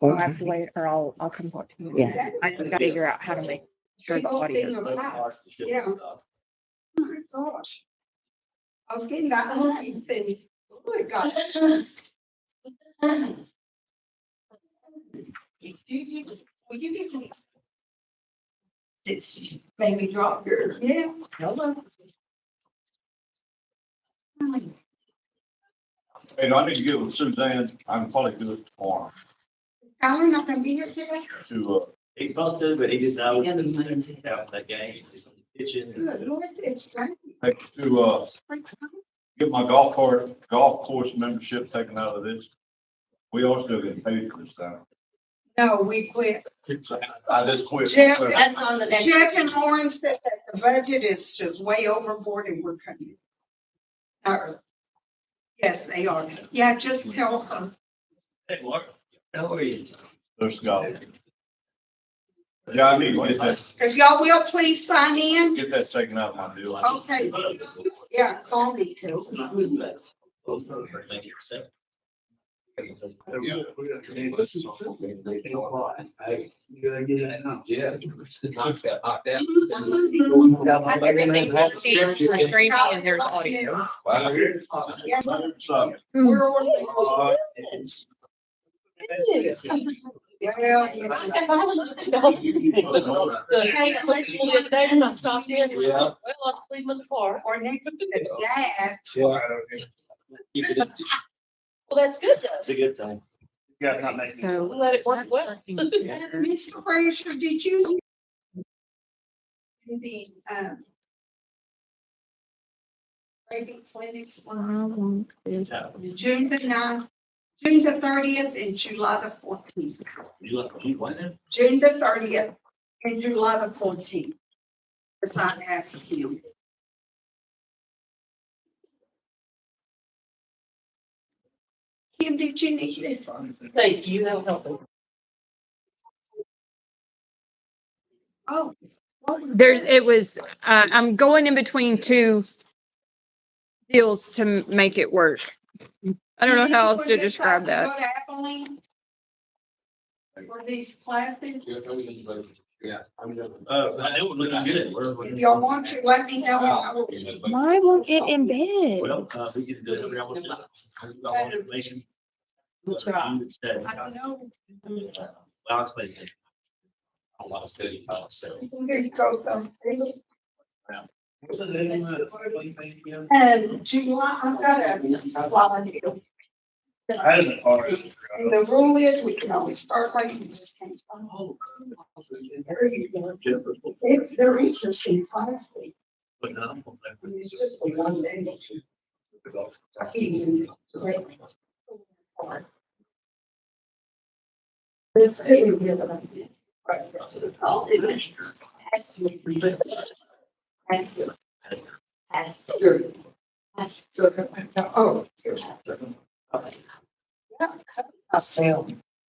I'll have to wait, or I'll come talk to you. Yeah. I just gotta figure out how to make sure the audio is. Yeah. Oh my gosh. I was getting that ice and, oh my God. It's made me drop yours. Yeah. Hello. Hey, I need to get with Suzanne. I can probably do it tomorrow Tyler not gonna be here today? to, He supposed to, but he didn't know. Out that game, he's in the kitchen. Good Lord, it's raining. get my golf course membership taken out of this. We are still getting paid for this time. No, we quit. I just quit. Jeff, That's on the next. Jeff and Lauren said that the budget is just way overboard and we're cutting it. Yes, they are. Yeah, just tell her. Hey, Mark, how are you? Let's go. Yeah, I need to get that, If y'all will please sign in. get that taken out of my deal. Okay. Yeah, call me too. Thank you, sir. Streaming and there's audio. Yes, So, we're on. Yeah. Hey, let's do it today, I'm not stopped in. Yeah. Well, I'll leave them in the car. Or next to Dad. Well, Well, that's good though. it's a good thing. guys not making. So. Let it work well. Mr. Frazier, did you? The, baby clinics on June the 9th, June the 30th and July the 14th. You what now? June the 30th and July the 14th. As I asked him. Kim, did you need this? Thank you, that'll help. Oh. I'm going in between two deals to make it work. I don't know how else to describe that. Go to Abilene for these classes. Yeah. I know we're looking good. If y'all want to, let me know. I will. Why won't it embed? Well, we can do it. All information. I know. I'll explain it. A lot of study files, so. Here you go, so. What's the name of it? And July, I've got a lot here. I had a car. And the rule is we can only start late. We just can't start. It's, they're interesting classes. But no. It's just a one day. Oh. I sell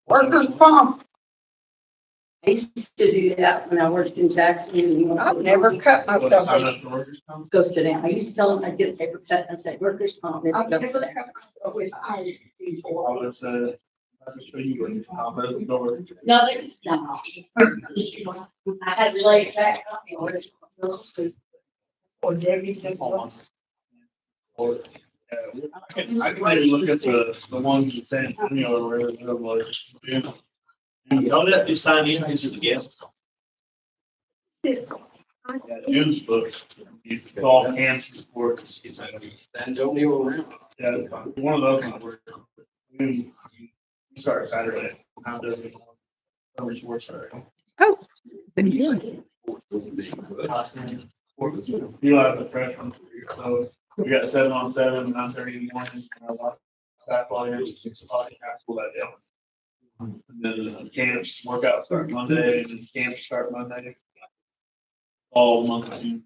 workers' comp. I used to do that when I worked in Jackson. I've never cut myself. Goes to them. I used to tell them I'd get a paper cut and say workers' comp. It's I've goes never to cut them. myself with iron before. I was, I just show you when I'll open the door. No, they just, no. I had to lay it back on me. Or everything. I can maybe look at the ones in San Antonio or wherever it was. You don't have to sign in, this is a guest. This. Jim's books, you call Kansas sports. And don't leave around. Yeah, it's fine. One of those might work. We start Saturday. How does it? Summer sports start. Then you did. You have the freshman, so we got 7-on-7, 9:30 in the morning. Basketball is 6 o'clock in high school that day. And then camps, workouts start Monday, and then camps start Monday. All month of June.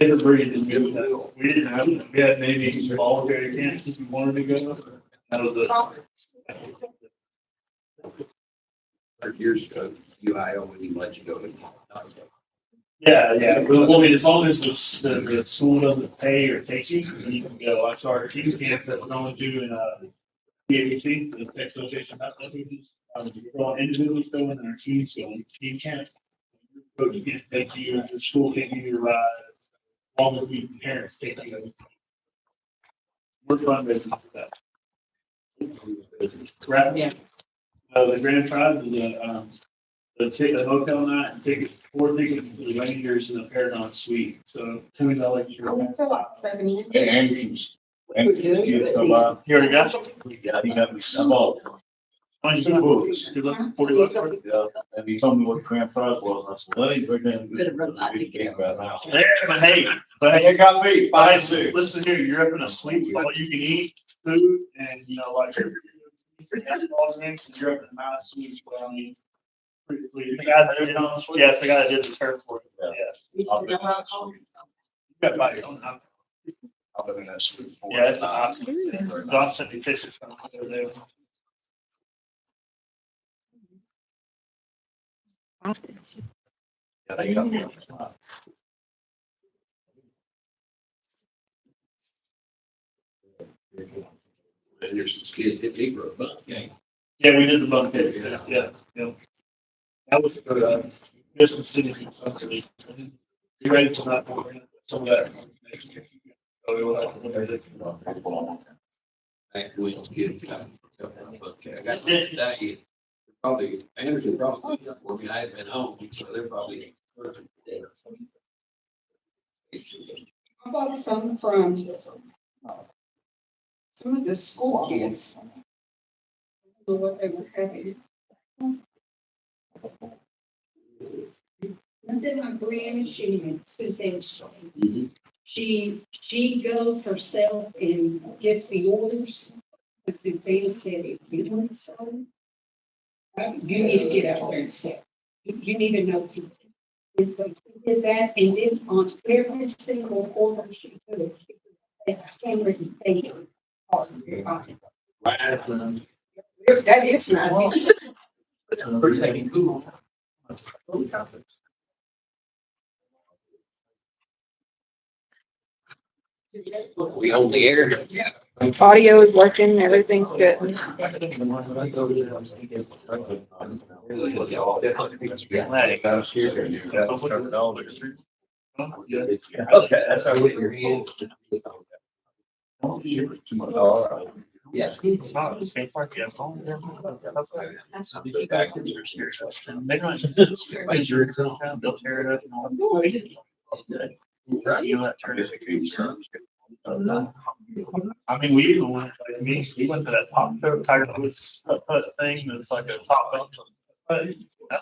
Never breed is good with that. We didn't have, we had maybe voluntary camps if you wanted to go. That was Years ago, UIO wouldn't even let you go to. Yeah, yeah, well, I mean, as long as the school doesn't pay or take you, then you can go. I saw our team camp that we're going to in, PABC, the Tech Association. You're going individually going and our team's going, team camp. Coach can't take you, your school can't give you a ride, as long as we parents take you. We're fundraising for that. Right? Yeah. The grand prize is the hotel night and tickets, 4 tickets to the Rangers and the Paragon Suite. So $20. Hey, Anderson's. Anderson's kids come by. You already got it? Yeah, he got me some books. Good luck, $40. Yeah, and he told me what the grand prize was. I said, well, that ain't very damn good. Right now. Yeah, but hey, But it got me Guys, 5-6. listen here, you're up in a suite, all you can eat, food, and like. Basketball games, you're up in a nice suite, so I mean. The guy that did it on the suite? Yes, the guy that did the turf for it, yeah. I've been in that suite. You got by your own house. I've been in that suite before. Yeah, it's awesome. John sent me pictures from over there. Yeah, they got me. And there's some kids hit me for a buck, yeah. Yeah, we did the bunk pit, yeah. That was good, Christmas City, something. You ready for that? Some of that. So we will have to look at it. Back when kids got a buck, I got that day. Probably, Anderson probably cleaned up for me. I had been home, so they're probably. I bought some from some of the school kids. I don't know what they were having. And then my Brianna Sheehan, Suzanne Sheehan. She goes herself and gets the orders. But Suzanne said, if you want some, you need to get out there and sell. You need to know people. And so she did that, and then on every single order she put, handwritten paper. That is nice. Pretty cool. We own the air. Audio is working, everything's good. Okay, that's how we your hand. Yeah. They'll tear it up. I mean, we even went, like, we went to that top coat Tiger Woods thing, that's like a top belt. I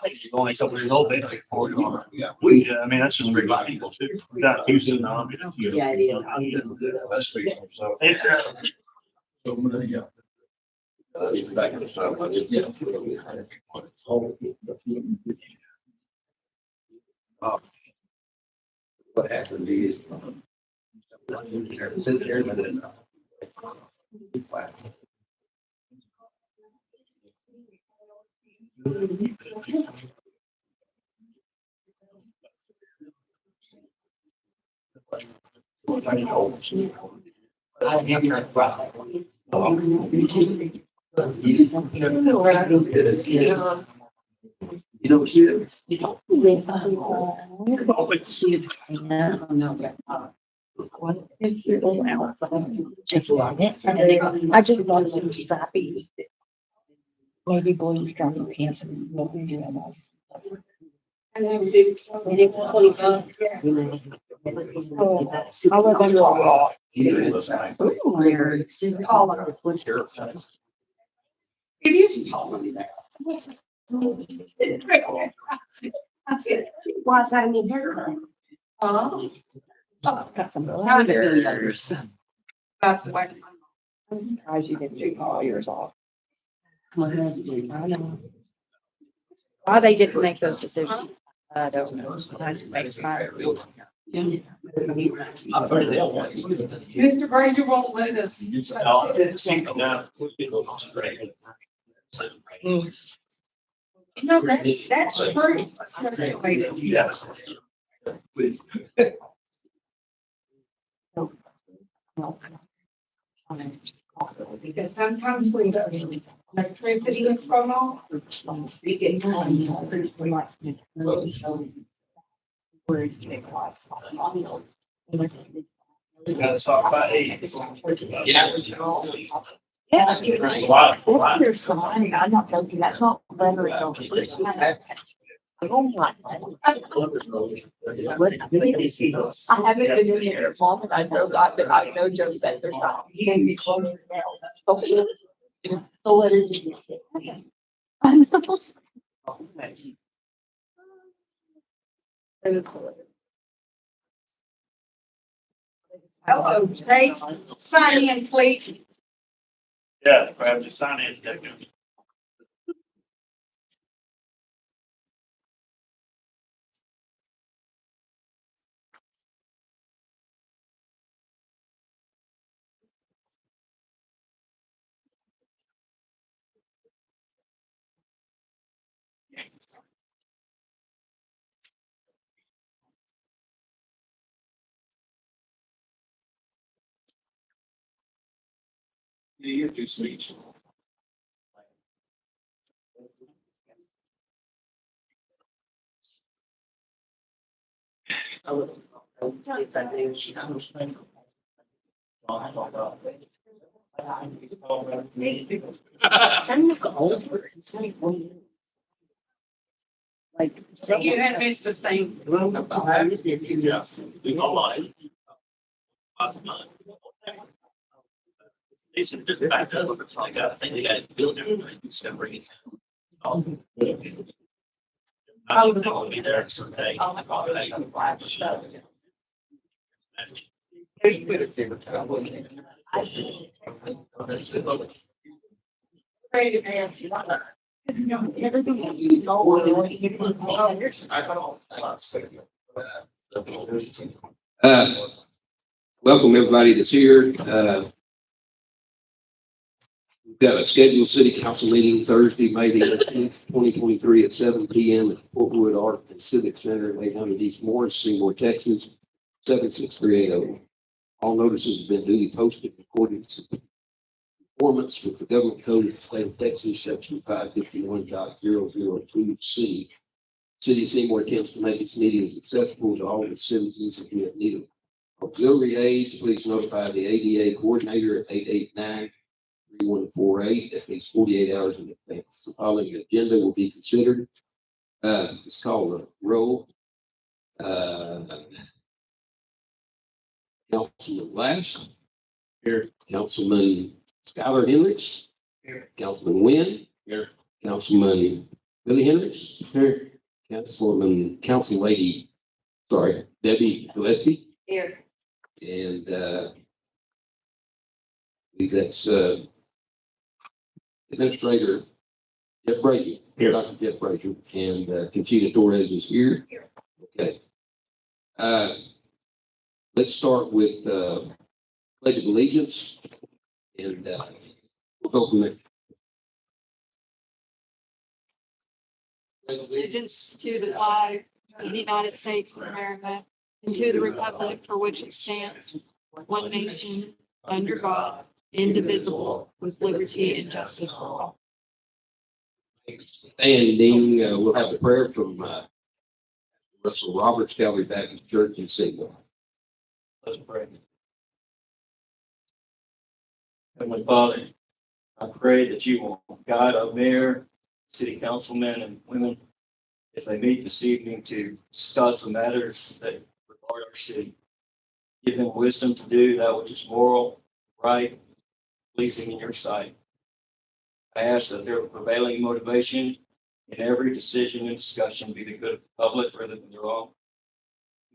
think he's only a couple years old, they don't afford it. Yeah, I mean, that's just regular people too. We're not using them. Yeah, it is. That's the, so. What happened is. Sit there and then. You know, I just want some zappies. Maybe blue strawberry handsome. And then it's $20. I live under a rock. Pollen. It is pollen there. This is- That's it. Why is that a new haircut? Got some blinders. That's the way. I'm surprised you didn't take all yours off. I know. Why they didn't make those decisions, I don't know. I just make mine. Mr. Granger won't let us. You know, that's true. Yes. Please. Because sometimes when the electricity is from off, it gets on. Gotta talk about eight. Yeah. Why? There's some, I'm not joking, that's not better. I haven't been in here as long as I know God, but I know Joe said there's not. He gave me closing now. So what is it? Hello, Tate, sign in, please. Yeah, grab the sign in. Take it. You do speech. Like. So you had missed the thing. They said just back up. I think they got it built everything. Just gotta bring it down. I was gonna be there someday. Ready to Welcome everybody that's here. We've got a scheduled city council meeting Thursday, May the 18th, 2023 at 7 p.m. at the Portwood Art and Civic Center, 800 East Morris, Seymour, Texas, 76380. All notices have been duly posted according to conformance with the government code of the state of Texas, section 551.002C. City of Seymour attempts to make its meetings accessible to all its citizens. If you have need of auxiliary aids, please notify the ADA coordinator at 889-3148. That means 48 hours in advance. The following agenda will be considered. It's called a roll. Councilman Lash. Here. Councilman Skylar Hendricks. Here. Councilman Wynn. Here. Councilman Billy Hendricks. Here. Council Lady, Debbie Gillespie. Here. And that's Administrator Jeff Brazier. Here. Dr. Jeff Brazier. And Conchita Torres is here. Okay. Let's start with Pledge of Allegiance. And we'll go from there. Allegiance to the flag of the United States of America and to the republic for which it stands, one nation, under God, indivisible, with liberty and justice for all. Standing, we'll have a prayer from Russell Roberts, Calvary Baptist Church in Seymour. Let's pray. Heavenly Father, I pray that you will guide our mayor, city councilmen and women as they meet this evening to discuss the matters that regard our city. Give them wisdom to do that which is moral, right, pleasing in your sight. I ask that their prevailing motivation in every decision and discussion be the good of the public rather than their own.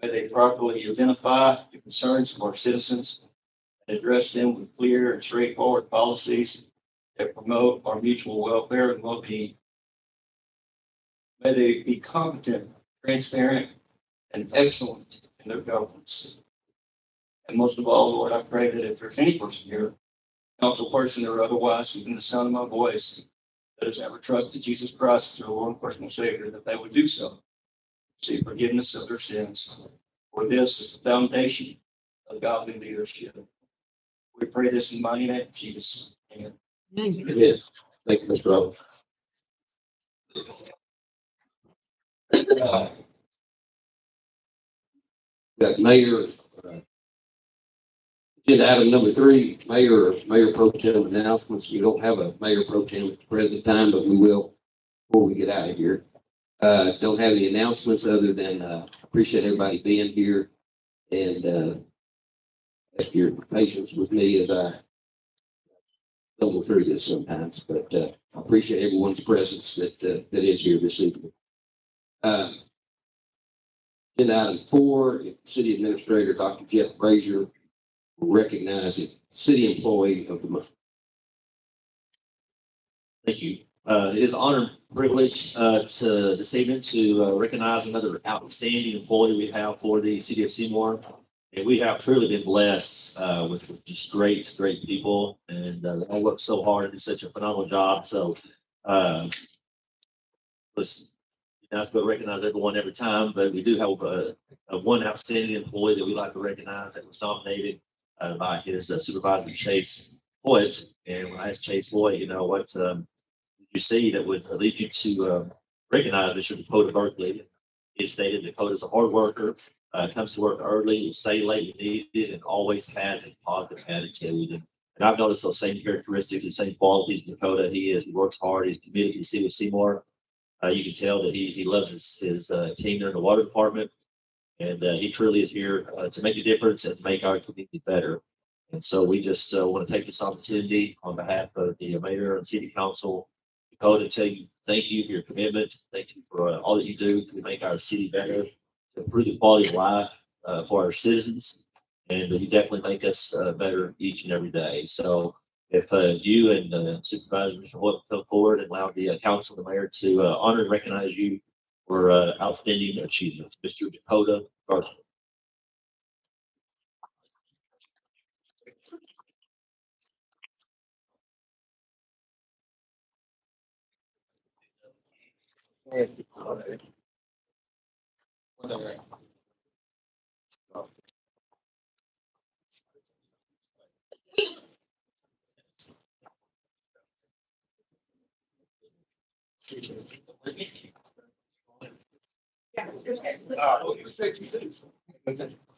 May they properly identify the concerns of our citizens and address them with clear and straightforward policies that promote our mutual welfare and well-being. May they be competent, transparent, and excellent in their governance. And most of all, Lord, I pray that if there's any person here, council person or otherwise, within the sound of my voice, that has ever trusted Jesus Christ as their Lord and personal Savior, that they would do so. receive forgiveness of their sins. For this is the foundation of godly leadership. We pray this in the mighty name of Jesus. Amen. Amen. Thank you, Mr. Rowe. Got Mayor, agenda item number 3, Mayor Pro Tem announcements. We don't have a Mayor Pro Tem at the present time, but we will before we get out of here. Don't have any announcements other than appreciate everybody being here and ask your patience with me as I go through this sometimes, but I appreciate everyone's presence that is here this evening. Agenda item 4, City Administrator Dr. Jeff Brazier will recognize the City Employee of the Month. Thank you. It is an honor and privilege to this evening to recognize another outstanding employee we have for the city of Seymour. And we have truly been blessed with just great people, and they all work so hard and do such a phenomenal job. So it's nice to recognize everyone every time, but we do have a one outstanding employee that we like to recognize that was nominated by his supervisor, Chase Floyd. And when I asked Chase Floyd, you know, what you see that would lead you to recognize Mr. Dakota Berkeley, he stated Dakota's a hard worker, comes to work early, will stay late when needed, and always has a positive attitude. And I've noticed those same characteristics, the same qualities in Dakota. He works hard, he's committed to the city of Seymour. You can tell that he loves his team there in the water department, and he truly is here to make a difference and to make our community better. And so we just want to take this opportunity on behalf of the mayor and city council, Dakota, to tell you thank you for your commitment. Thank you for all that you do to make our city better, to improve the quality of life for our citizens. And you definitely make us better each and every day. So if you and Supervisor Mr. Hoyt come forward and allow the council and the mayor to honor and recognize you for outstanding achievements, Mr. Dakota Garza.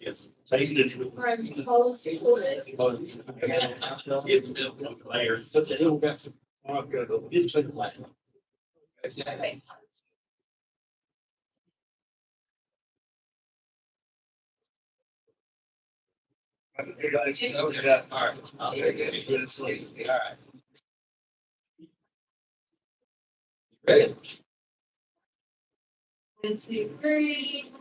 Yes. So he's good. Ready? 1, 2, 3.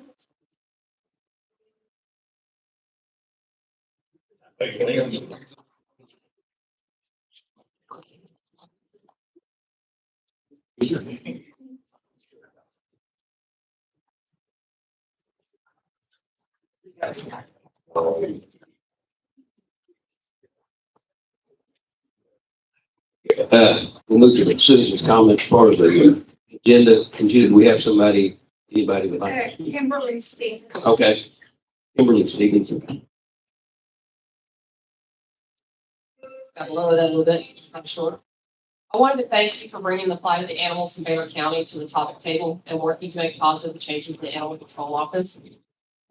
We'll move to the citizens' comments part of the agenda. Continue. Do we have anybody would like? Kimberly Stevens. Okay. Kimberly Stevenson. Got to lower that a little bit, I'm sure. I wanted to thank you for bringing the plight of the animals in Baylor County to the topic table and working to make positive changes in the Animal Control Office.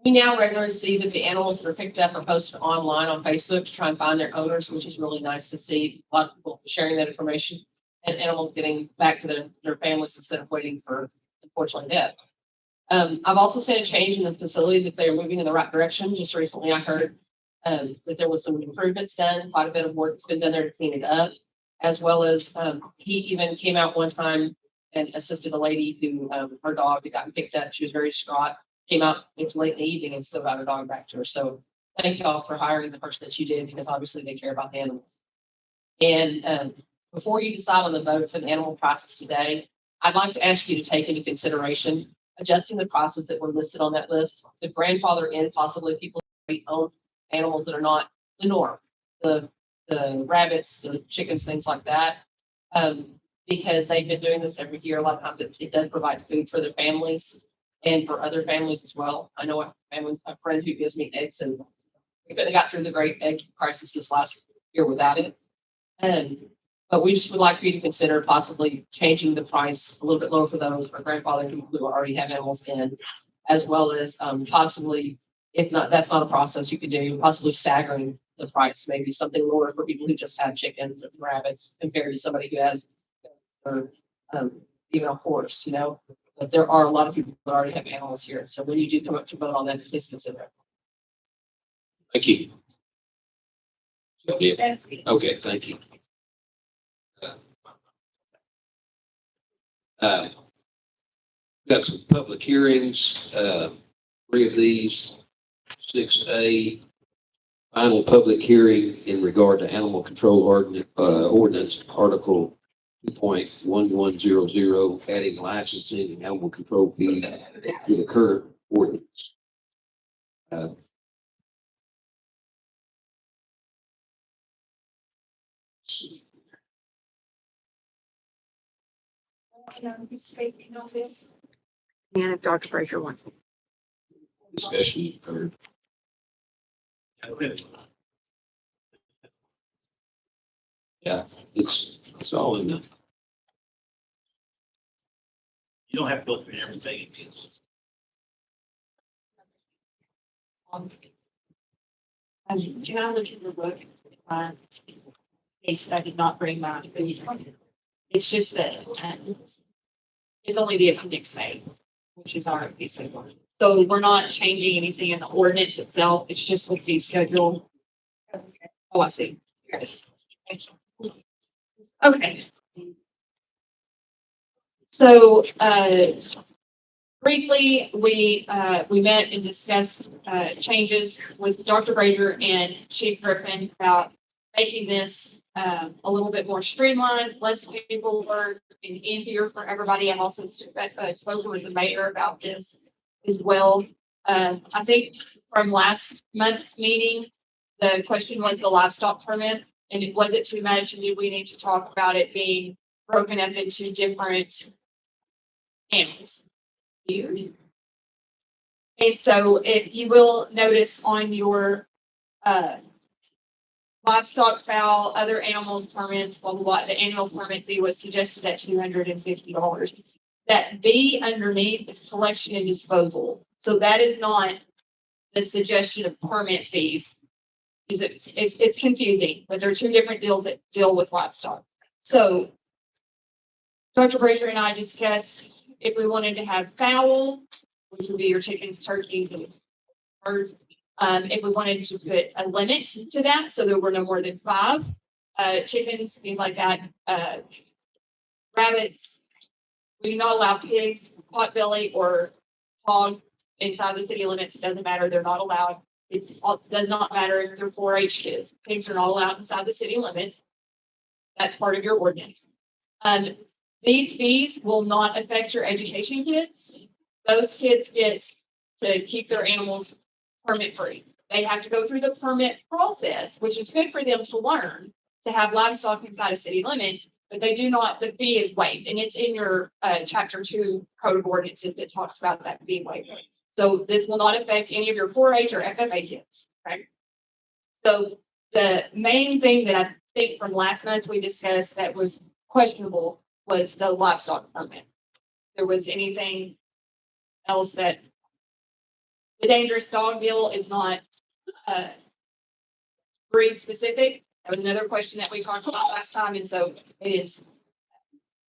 We now regularly see that the animals that are picked up are posted online on Facebook to try and find their owners, which is really nice to see. A lot of people sharing that information and animals getting back to their families instead of waiting for, unfortunately, death. I've also seen a change in the facility, that they're moving in the right direction. Just recently, I heard that there was some improvements done, quite a bit of work has been done there to clean it up, as well as he even came out one time and assisted a lady who her dog had gotten picked up. She was very distraught, came out into late in the evening and still got her dog back to her. So thank you all for hiring the person that you did, because obviously they care about the animals. And before you decide on the vote for the animal prices today, I'd like to ask you to take into consideration adjusting the prices that were listed on that list, to grandfather in possibly people who own animals that are not the norm, the rabbits, the chickens, things like that. Because they've been doing this every year. A lot of times it does provide food for their families. and for other families as well. I know a friend who gives me eggs, and they got through the great egg crisis this last year without it. But we just would like for you to consider possibly changing the price a little bit lower for those for grandfathered people who already have animals in, as well as possibly, if not, that's not a process you could do, possibly staggering the price, maybe something lower for people who just have chickens or rabbits compared to somebody who has or even a horse, you know. But there are a lot of people that already have animals here. So when you do come up to vote on that, please consider it. Thank you. Yeah. Okay, thank you. Got some public hearings, 3 of these. 6A, final public hearing in regard to animal control ordinance, Article 2.1100, adding licensing and animal control fee to the current ordinance. And if Dr. Fraser wants. Discussion occurred. Yeah, it's all in the, You don't have to go through everything. Do I look in the book? Case that I did not bring that. It's just that, it's only the appendix A, which is our fee schedule. So we're not changing anything in the ordinance itself. It's just the fee schedule. Oh, I see. Here it is. Okay. So, briefly, we met and discussed, changes with Dr. Brazier and Chief Griffin about making this, a little bit more streamlined, less paperwork and easier for everybody. I've also spoken with the mayor about this as well. I think from last month's meeting, the question was the livestock permit, and it wasn't too much, and did we need to talk about it being broken up into different animals? And so if you will notice on your livestock, fowl, other animals permits, blah, blah, blah, the annual permit fee was suggested at $250. That B underneath is collection and disposal. So that is not the suggestion of permit fees. It's confusing, but there are 2 different deals that deal with livestock. So Dr. Brazier and I discussed if we wanted to have fowl, which would be your chickens, turkeys, and birds. If we wanted to put a limit to that, so there were no more than 5 chickens, things like that. Rabbits. We do not allow pigs, potbelly, or hog inside the city limits. It doesn't matter. They're not allowed. It does not matter if they're 4-H kids. Pigs are not allowed inside the city limits. That's part of your ordinance. These fees will not affect your education kids. Those kids get to keep their animals permit free. They have to go through the permit process, which is good for them to learn to have livestock inside of city limits, but they do not, the fee is waived, and it's in your chapter 2 code of ordinances that talks about that being waived. So this will not affect any of your 4-H or FFA kids, right? So the main thing that I think from last month we discussed that was questionable was the livestock permit. There was anything else that the dangerous dog deal is not breed specific. That was another question that we talked about last time. And so it is,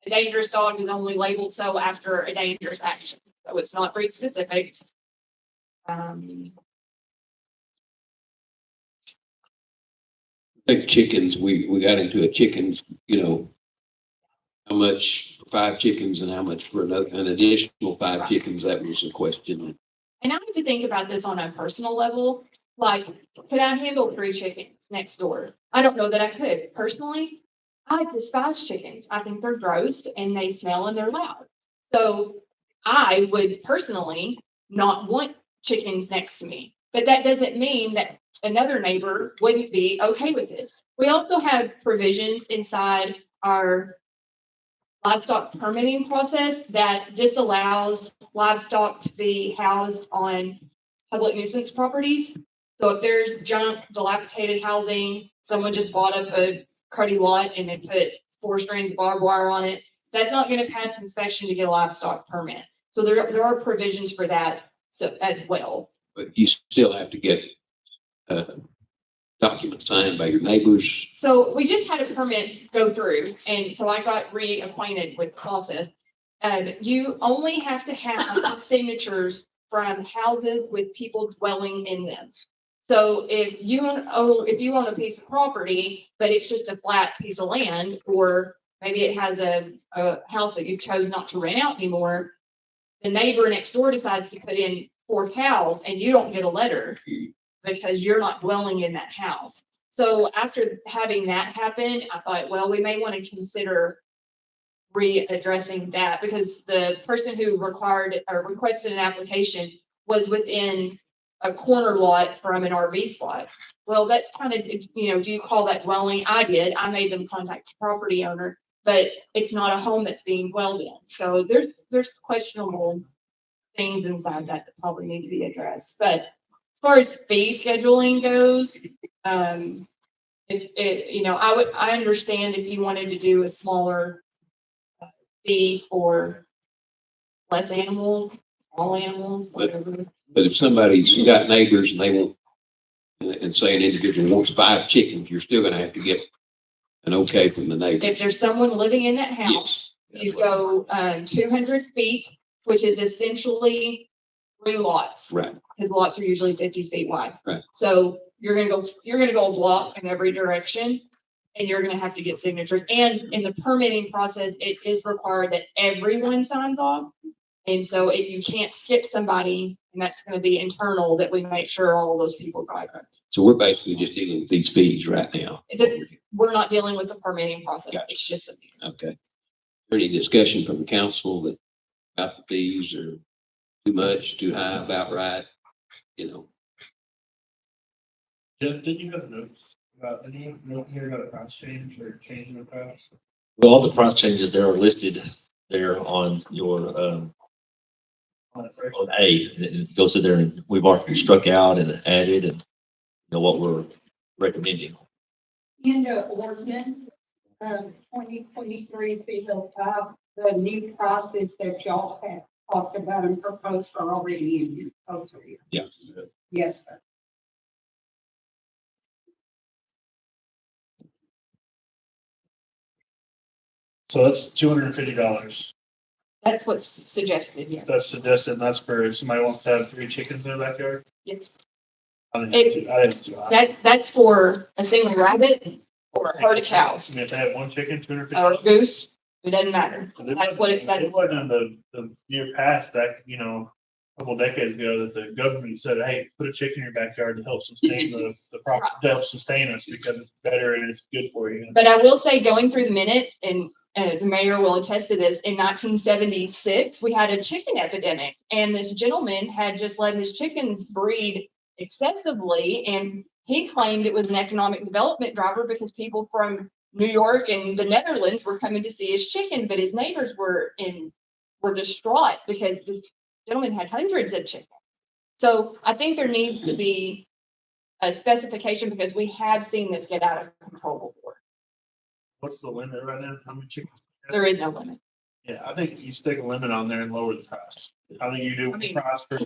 a dangerous dog is only labeled so after a dangerous action. So it's not breed specific. I think chickens, we got into a chickens, how much for 5 chickens and how much for an additional 5 chickens, that was a question. And I had to think about this on a personal level. Like, could I handle 3 chickens next door? I don't know that I could. Personally, I despise chickens. I think they're gross and they smell and they're loud. So I would personally not want chickens next to me. But that doesn't mean that another neighbor wouldn't be okay with this. We also have provisions inside our livestock permitting process that disallows livestock to be housed on public nuisance properties. So if there's junk, dilapidated housing, someone just bought up a cruddy lot and they put 4 strands of barbed wire on it, that's not gonna pass inspection to get a livestock permit. So there are provisions for that, so as well. But you still have to get, documents signed by your neighbors. So we just had a permit go through, and so I got reacquainted with the process. You only have to have signatures from houses with people dwelling in them. So if you own a piece of property, but it's just a flat piece of land, or maybe it has a house that you chose not to rent out anymore, the neighbor next door decides to put in 4 cows and you don't get a letter because you're not dwelling in that house. So after having that happen, I thought, well, we may want to consider readdressing that, because the person who required or requested an application was within a corner lot from an RV spot. Well, that's kind of, do you call that dwelling? I did. I made them contact the property owner, but it's not a home that's being dwelled in. So there's questionable things inside that probably need to be addressed. But as far as fee scheduling goes, I understand if you wanted to do a smaller fee for less animals, all animals, whatever. But if somebody's got neighbors and they want, and say an individual wants 5 chickens, you're still gonna have to get an okay from the neighbor. If there's someone living in that house, Yes. you go 200 feet, which is essentially 3 lots. Right. Because lots are usually 50 feet wide. Right. So you're gonna go a block in every direction, and you're gonna have to get signatures. And in the permitting process, it is required that everyone signs off. And so if you can't skip somebody, and that's gonna be internal, that we make sure all those people got it. So we're basically just dealing with these fees right now. We're not dealing with the permitting process. Gotcha. It's just the fees. Okay. Any discussion from the council that about the fees or too much, too high, about right? Jeff, did you have notes about any note here about a price change or change in the price? Well, all the price changes there are listed there on your, On the first? on A, and it goes to there, and we've already struck out and added, and what we're recommending. In the ordinance, 2023 5, the new prices that y'all have talked about and proposed are already in your proposal. Yeah. Yes, sir. So that's $250. That's what's suggested, yes. That's suggested, and that's for if somebody wants to have 3 chickens in their backyard. It's, I think If- it's too high. that's for a single rabbit or a herd of cows I mean, if they have 1 chicken, or a $250. goose, it doesn't matter. It That's what it, that's, wasn't the year past that, a couple decades ago that the government said, hey, put a chicken in your backyard to help sustain the property, to help sustain us because it's better and it's good for you. but I will say, going through the minutes, and the mayor will attest to this, in 1976, we had a chicken epidemic, and this gentleman had just let his chickens breed excessively, and he claimed it was an economic development driver because people from New York and the Netherlands were coming to see his chicken, but his neighbors were distraught because this gentleman had hundreds of chickens. So I think there needs to be a specification, because we have seen this get out of control before. What's the limit right now? How many chickens? There is no limit. Yeah, I think you stick a limit on there and lower the price. I think you do I mean- a price for,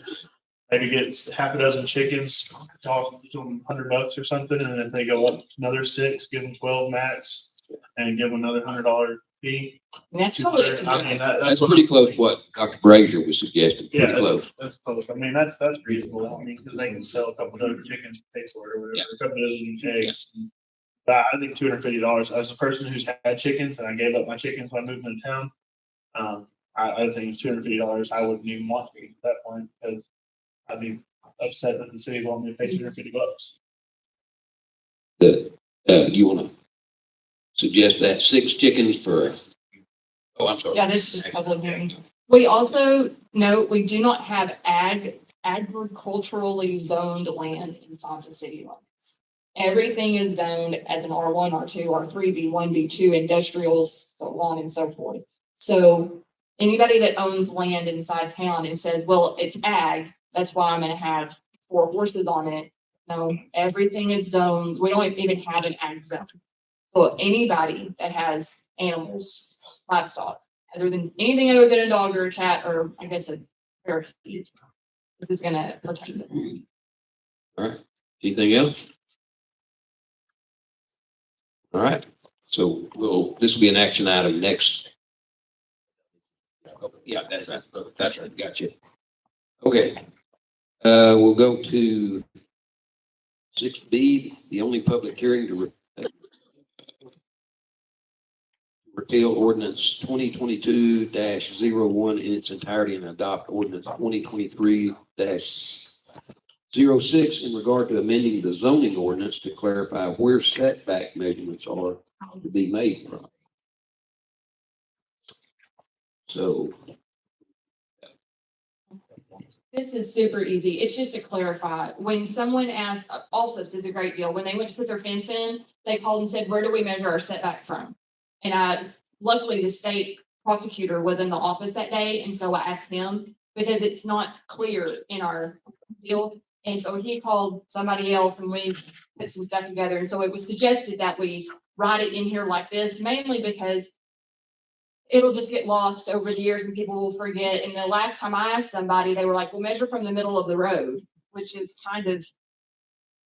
maybe get half a dozen chickens, talk to them $100 or something, and then if they go up another 6, give them 12 max, and give them another $100 fee. And that's totally up to I mean, you. That's pretty close to what Dr. Brazier was suggesting, pretty Yeah. close. That's close. I mean, that's reasonable. I mean, because they can sell a couple dozen chickens to pay for it or whatever, a couple dozen eggs. But I think $250 as a person who's had chickens and I gave up my chickens when I moved into town. I think $250, I wouldn't even want to at that point because I'd be upset that the city wanted me to pay $250. You wanna suggest that 6 chickens for, oh, I'm sorry. Yeah, this is just public hearing. We also note we do not have agriculturally zoned land inside the city limits. Everything is zoned as an R1, R2, R3, B1, B2, industrials, so on and so forth. So anybody that owns land inside town and says, well, it's ag, that's why I'm gonna have 4 horses on it. No, everything is zoned. We don't even have an ag zone. So anybody that has animals, livestock, anything other than a dog or a cat, or I guess a parakeet, this is gonna protect them. All right. Anything else? All right. So this will be an action item next. Yeah, that's right. Gotcha. Okay. We'll go to 6B, the only public hearing to repeal ordinance 2022-01 in its entirety and adopt ordinance 2023-06 in regard to amending the zoning ordinance to clarify where setback measurements are to be made from. So This is super easy. It's just to clarify, when someone asked, also, this is a great deal, when they went to put their fence in, they called and said, where do we measure our setback from? And luckily the state prosecutor was in the office that day, and so I asked him, because it's not clear in our deal. And so he called somebody else and we put some stuff together, and so it was suggested that we write it in here like this, mainly because it'll just get lost over the years and people will forget. And the last time I asked somebody, they were like, well, measure from the middle of the road, which is kind of,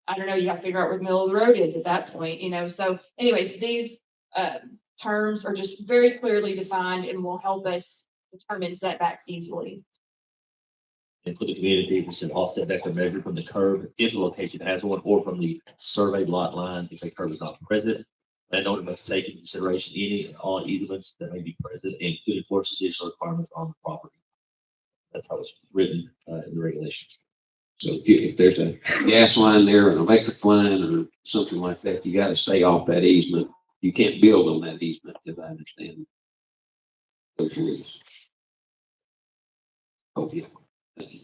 I don't know, you have to figure out where the middle of the road is at that point, So anyways, these terms are just very clearly defined and will help us determine setback easily. And for the community, we said offset that are measured from the curb if the location has one, or from the surveyed lot line if a curb is not present. Landowner must take into consideration any and all easements that may be present and could enforce additional requirements on the property. That's how it's written in the regulations. So if there's a gas line there, an electric line or something like that, you gotta stay off that easement. You can't build on that easement, if I understand those rules. Oh, yeah. Thank you.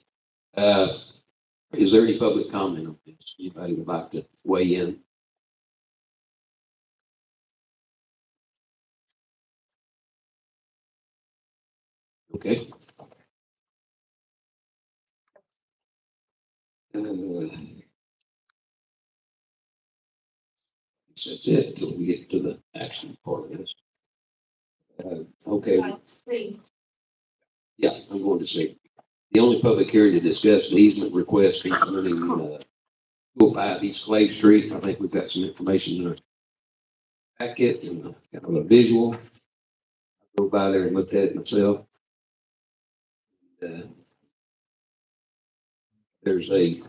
Is there any public comment on this? Anybody would like to weigh in? Okay. That's it, till we get to the action part of this. Okay, yeah, I'm going to say, the only public hearing to discuss the easement request concerning 205 East Clay Street. I think we've got some information in our packet and kind of a visual. I drove by there and looked at it myself. There's a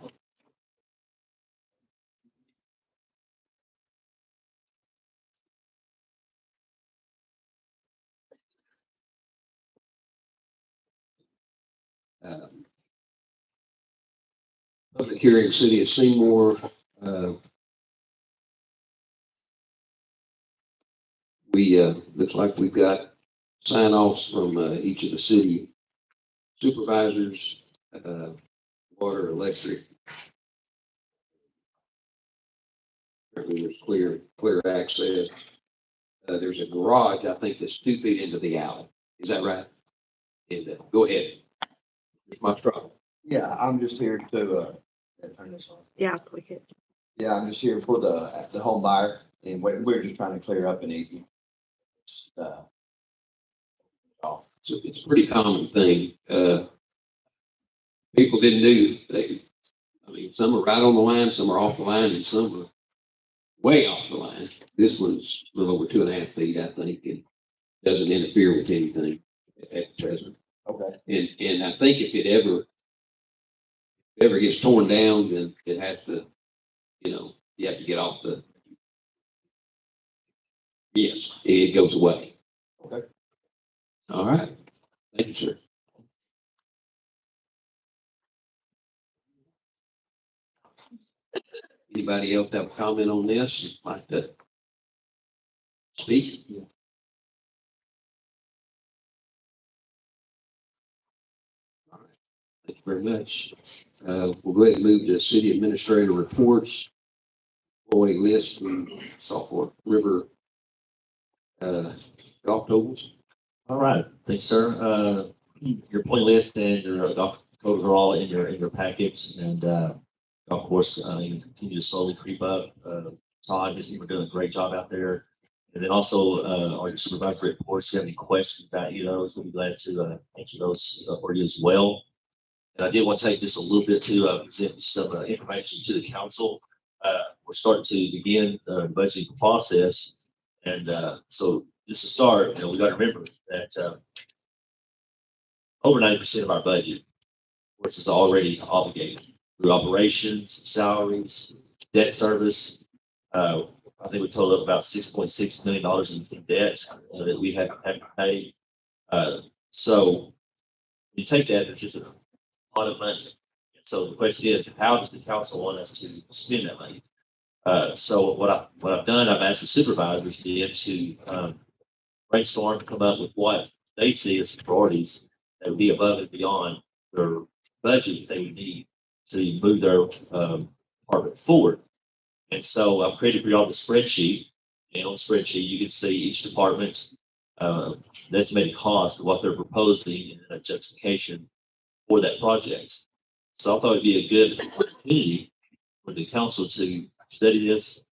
public hearing, City of Seymour. We looks like we've got sign offs from each of the city supervisors, water, electric. There's clear access. There's a garage, I think, that's 2 feet into the alley. Is that right? And, go ahead. It's my trouble. Yeah, I'm just here to, turn this on. Yeah, click it. Yeah, I'm just here for the home buyer, and we're just trying to clear up an easement. So it's a pretty common thing. People didn't do, some are right on the line, some are off the line, and some are way off the line. This one's a little over 2.5 feet, I think, and doesn't interfere with anything at present. Okay. And I think if it ever gets torn down, then it has to, you have to get off the, yes, it goes away. Okay. All right. Thank you, sir. Anybody else have a comment on this? Like to speak? All right. Thank you very much. We'll go ahead and move to city administrator reports. Employee list from Saltport River golf totals. All right, thanks, sir. Your point list and your golf codes are all in your package and, of course, you continue to slowly creep up. Todd, his team are doing a great job out there. And then also, on your supervisory reports, if you have any questions about either of those, we'll be glad to, answer those for you as well. And I did want to take just a little bit to, present some, information to the council. We're starting to begin the budgeting process. And, so just to start, you know, we got to remember that, over 90% of our budget, which is already obligated through operations, salaries, debt service. I think we totaled up about $6.6 million in debt that we had to pay. So when you take that, there's just a lot of money. And so the question is, how does the council want us to spend that money? So what I've done, I've asked the supervisors to brainstorm, come up with what they see as priorities that would be above and beyond their budget they would need to move their department forward. And so I've created for y'all the spreadsheet. And on the spreadsheet, you can see each department, the estimated cost of what they're proposing and a justification for that project. So I thought it'd be a good opportunity for the council to study this,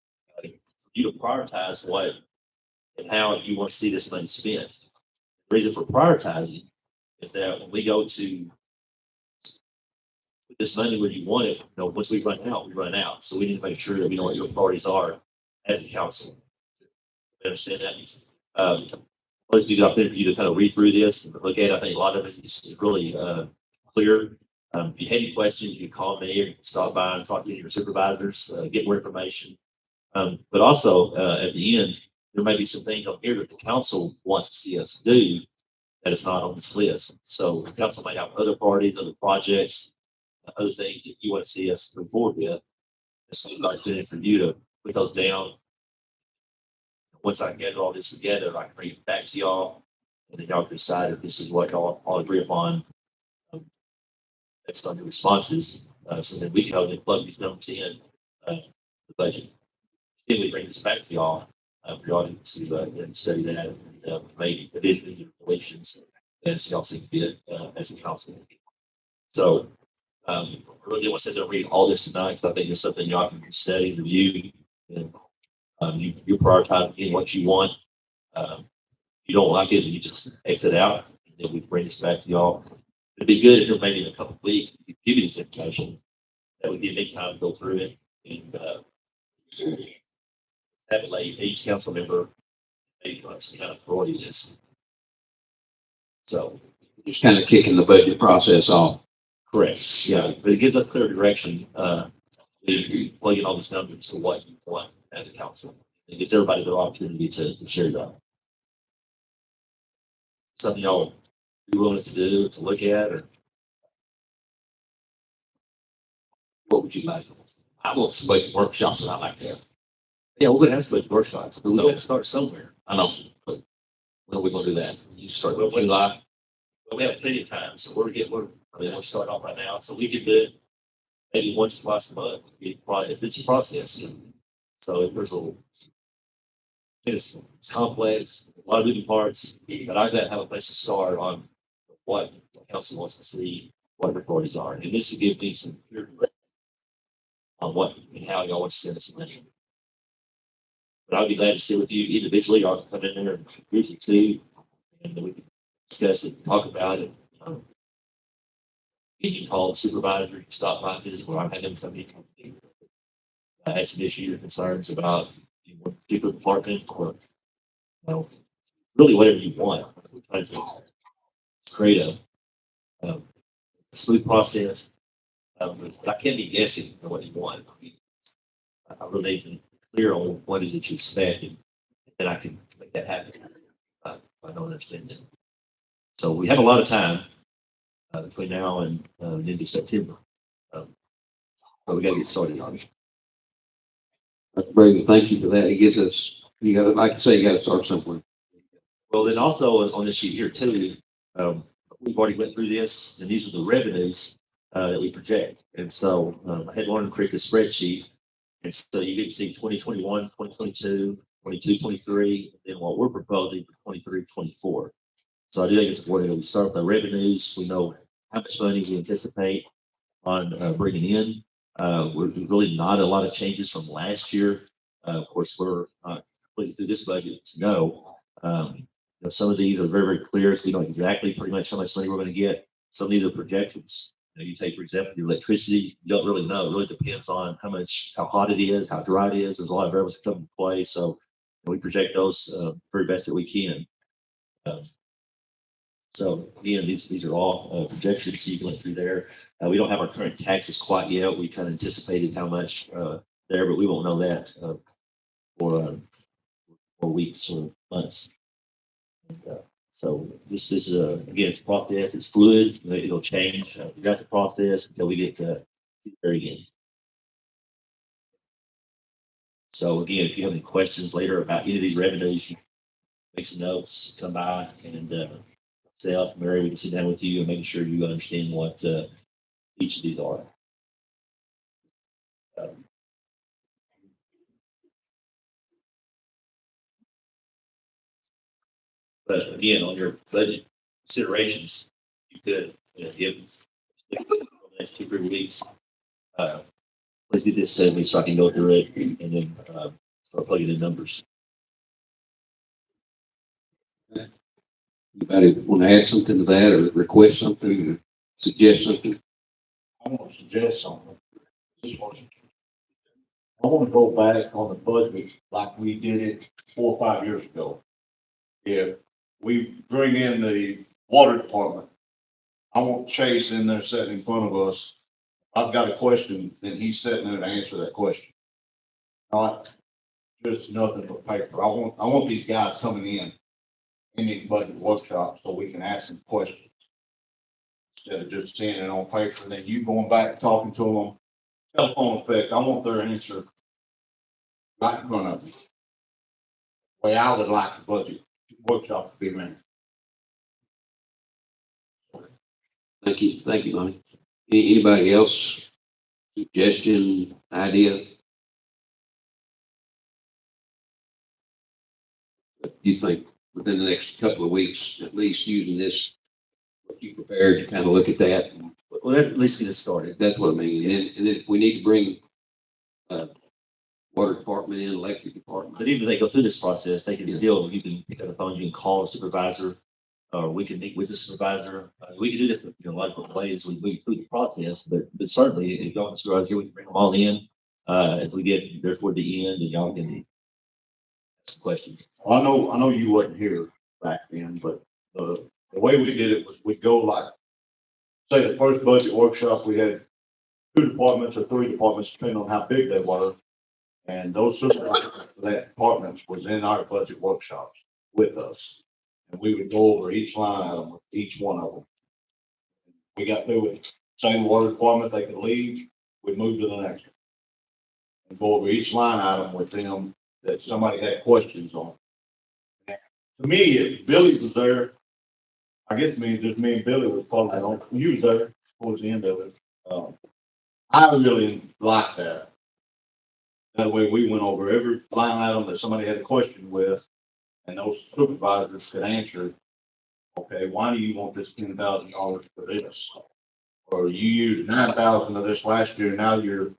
for you to prioritize what and how you want to see this money spent. The reason for prioritizing is that when we go to put this money where you want it, you know, once we run out, we run out. So we need to make sure that we know what your priorities are as a council. You understand that? Always be the opportunity for you to kind of read through this and look at it. I think a lot of it is really clear. If you have any questions, you can call me or stop by and talk to your supervisors, get more information. But also at the end, there may be some things on here that the council wants to see us do that is not on this list. So the council may have other parties, other projects, other things that you want to see us move forward with. It's an opportunity for you to put those down. Once I get all this together, I can bring it back to y'all, and then y'all can decide if this is what y'all all agree upon. Based on the responses, so that we can go and plug these numbers in the budget. Then we bring this back to y'all for y'all to study that and maybe additional relations as y'all see fit as a council. So I really want to sit there and read all this tonight because I think it's something y'all can study, review, and you prioritize getting what you want. You don't like it, and you just exit out, and then we bring this back to y'all. It'd be good if maybe in a couple of weeks, we could give you this information. That would give me time to go through it and have it like each council member maybe some kind of priority list. So Just kind of kicking the budget process off. correct, yeah, but it gives us clear direction. Plugging all these numbers to what you want as a council. It gives everybody the opportunity to share that. Something y'all be willing to do, to look at, or What would you like? I want some budget workshops that I like to have. yeah, we're gonna have some budget workshops. We're gonna start somewhere. I know, but when are we gonna do that? You start Well, in July? But we have plenty of time, so we're starting off right now, so we could do it maybe once or twice a month. If it's a process. So if there's it's complex, a lot of moving parts, but I gotta have a place to start on what the council wants to see, what the priorities are, and this will give me some clear on what and how y'all want to spend this money. But I'd be glad to sit with you individually, or come in there and groups of two, and then we can discuss it, talk about it. You can call the supervisor, you can stop by, visit, or I've had them come in. I had some issues or concerns about one particular department, or really whatever you want. We're trying to create a smooth process. But I can't be guessing what you want. I really need to be clear on what is it you expect, and then I can make that happen. I don't understand it. So we have a lot of time between now and the end of September. But we got to get started on it. Brady, thank you for that. It gives us, you gotta, like I say, you gotta start somewhere. Well, then also on this sheet here too, we've already went through this, and these are the revenues that we project. And so I had wanted to create this spreadsheet. And so you can see 2021, 2022, 22, 23, and then what we're proposing for 23, 24. So I do think it's important that we start with the revenues. We know how much money we anticipate on bringing in. We're really not a lot of changes from last year. Of course, we're completely through this budget to know. Some of these are very, very clear. So we know exactly pretty much how much money we're going to get. Some of these are projections. You take, for example, your electricity, you don't really know. It really depends on how hot it is, how dry it is. There's a lot of variables that come into play. So we project those very best that we can. So again, these are all projections. So you can look through there. We don't have our current taxes quite yet. We kind of anticipated how much there, but we won't know that for weeks or months. So this is again, it's a process. It's fluid. It'll change throughout the process until we get to the very end. So again, if you have any questions later about any of these revenues, you make some notes, come by, and myself, Mary, we can sit down with you and make sure you understand what each of these are. But again, on your budget considerations, you could, give the next 2 or 3 weeks, please get this to me so I can go through it and then start plugging in numbers. Anybody want to add something to that or request something or suggest something? I want to suggest something. I want to go back on the budget like we did it 4 or 5 years ago. If we bring in the water department, I want Chase in there sitting in front of us. I've got a question, then he's sitting there to answer that question. Not just nothing but paper. I want these guys coming in these budget workshops so we can ask them questions. Instead of just seeing it on paper, and then you going back and talking to them. Telephone effect, I want their answer right in front of me. The way I would like the budget workshop to be ran. Thank you, Lonnie. Anybody else? Suggestion, idea? You think within the next couple of weeks, at least using this, what you prepared to kind of look at that? Well, at least get it started. That's what I mean. And then if we need to bring water department in, electric department. But even if they go through this process, they can still, you can pick up the phone, you can call the supervisor, or we can meet with the supervisor. We can do this in a lot of different ways. We move through the process, but certainly if y'all can supervise here, we can bring them all in. If we get there toward the end, and y'all can ask some questions. I know you wasn't here back then, but the way we did it was we'd go like, say the first budget workshop, we had 2 departments or 3 departments, depending on how big they were. And those supervisors for that departments was in our budget workshops with us. And we would go over each line item with each one of them. We got through with, say the water department, they could leave, we'd move to the next one. And go over each line item with them that somebody had questions on. To me, if Billy was there, I guess me and Billy was probably on, you was there towards the end of it. I really like that. That way we went over every line item that somebody had a question with, and those supervisors could answer, okay, why do you want this $10,000 for this? Or you used 9,000 of this last year, now you're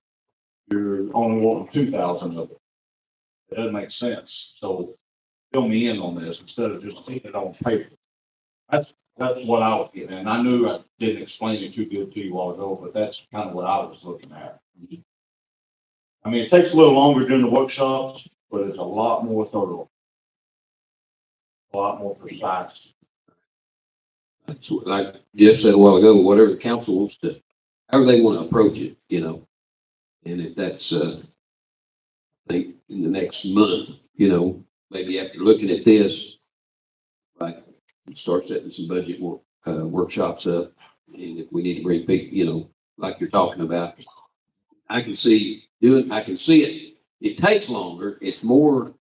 only wanting 2,000 of it. It doesn't make sense. So fill me in on this instead of just taking it on paper. That's what I was getting at. And I knew I didn't explain it too good to you a while ago, but that's kind of what I was looking at. I mean, it takes a little longer during the workshops, but it's a lot more thorough. A lot more precise. That's what, like Jeff said a while ago, whatever the council wants to, however they want to approach it, And if that's, I think in the next month, maybe after looking at this, right, start setting some budget workshops up. And if we need to bring big, like you're talking about, I can see it. It takes longer. It's more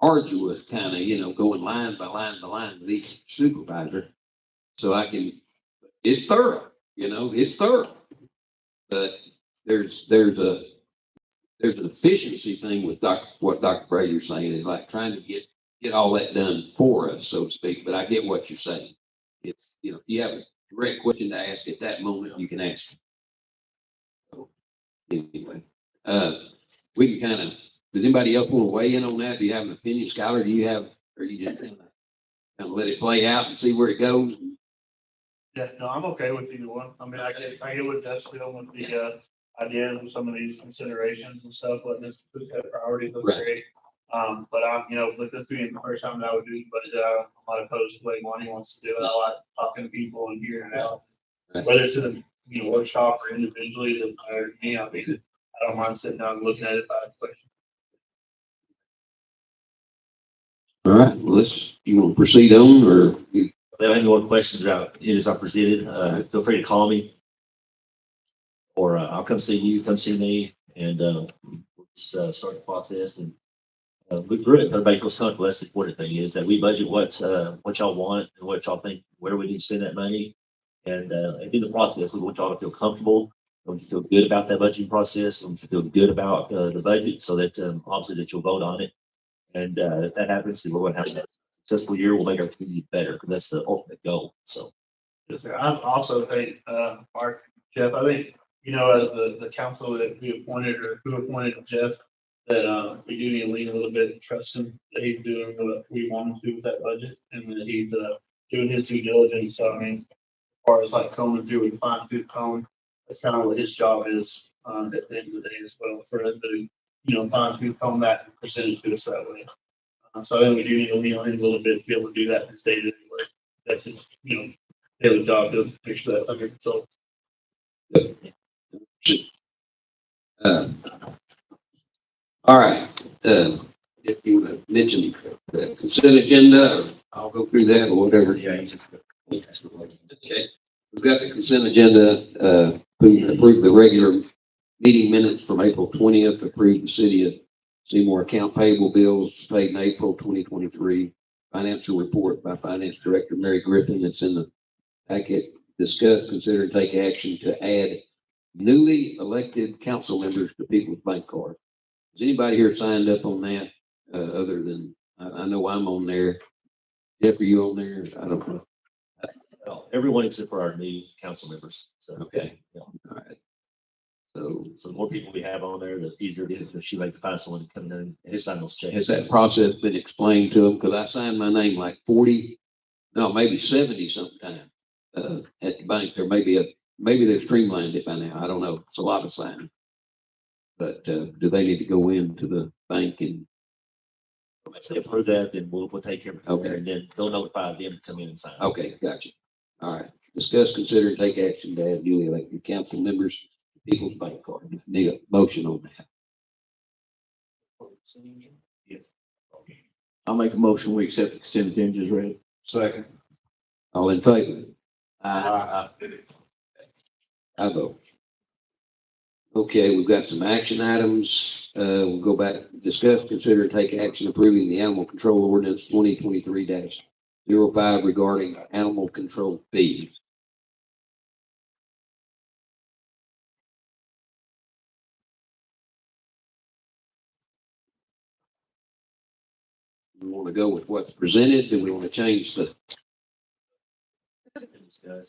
arduous kind of, going line by line by line with each supervisor. So it's thorough, it's thorough. But there's an efficiency thing with what Dr. Brady's saying is like trying to get get all that done for us, so to speak, but I get what you're saying. It's, you know, if you have a direct question to ask at that moment, you can ask. So, anyway, we can kind of, does anybody else want to weigh in on that? Do you have an opinion, Skylar? Do you have, or you just kind of let it play out and see where it goes? Yeah, no, I'm okay with either one. I mean, I get what that's doing with the, idea of some of these considerations and stuff, letting us put that priorities look Right. great. But I'm, you know, with this being the first time that I would do, but, I'm not opposed to what Lonnie wants to do. I like talking to people and hearing it out. Right. Whether it's in a, you know, workshop or individually, it doesn't matter to me. I mean, I don't mind sitting down and looking at it if I have questions. All right, well, you want to proceed on, or? If you have any more questions about it as I presented, feel free to call me. Or I'll come see you, come see me, and we'll just start the process and move through it. Everybody feels comfortable. That's the important thing is that we budget what y'all want and what y'all think, where we need to spend that money. And in the process, we want y'all to feel comfortable. We want you to feel good about that budgeting process. We want you to feel good about the budget so that obviously that you'll vote on it. And if that happens, then we're going to have a successful year. We'll make our community better because that's the ultimate goal. So. Yes, sir. I also think, Mark, Jeff, I think, you know, as the council that we appointed or who appointed Jeff, that, we do need to lean a little bit and trust him that he's doing what we want him to do with that budget and that he's, doing his due diligence. So, I mean, as far as like combing through and fine tooth comb, that's kind of what his job is, at the end of the day as well, for him to, you know, fine tooth comb that and present it to us that way. So I think we do need to lean on him a little bit to be able to do that in his day-to-day work. That's his, you know, daily job to make sure that's under control. All right, if you want to mention the consent agenda, or I'll go through that or whatever. Yeah, you just. Okay, we've got the consent agenda, approve the regular meeting minutes from April 20th, approve the city of Seymour account payable bills paid in April 2023, financial report by Finance Director Mary Griffin that's in the packet, discuss, consider, and take action to add newly elected council members to People's Bank Card. Is anybody here signed up on that, other than, I know I'm on there. Jeff, are you on there? I don't know. Well, everyone except for our new council members. So, Okay. Yeah. All right. So the more people we have on there, the easier it is if she like to find someone to come in and sign those checks. Has that process been explained to them? Because I signed my name like 40, no, maybe 70 sometime, at the bank. There may be maybe they've streamlined it by now. I don't know. It's a lot of signing. But, do they need to go into the bank and? If they approve that, then we'll take care of it. Okay. And then they'll notify them to come in and sign. Okay, gotcha. All right. Discuss, consider, and take action to add newly elected council members to People's Bank Card. Need a motion on that. Yes. I'll make a motion. We accept the consent agenda as read. Second. All in favor? Aye. I vote. Okay, we've got some action items. We'll go back, discuss, consider, and take action approving the animal control ordinance 2023-05 regarding animal control fees. We want to go with what's presented. Do we want to change the?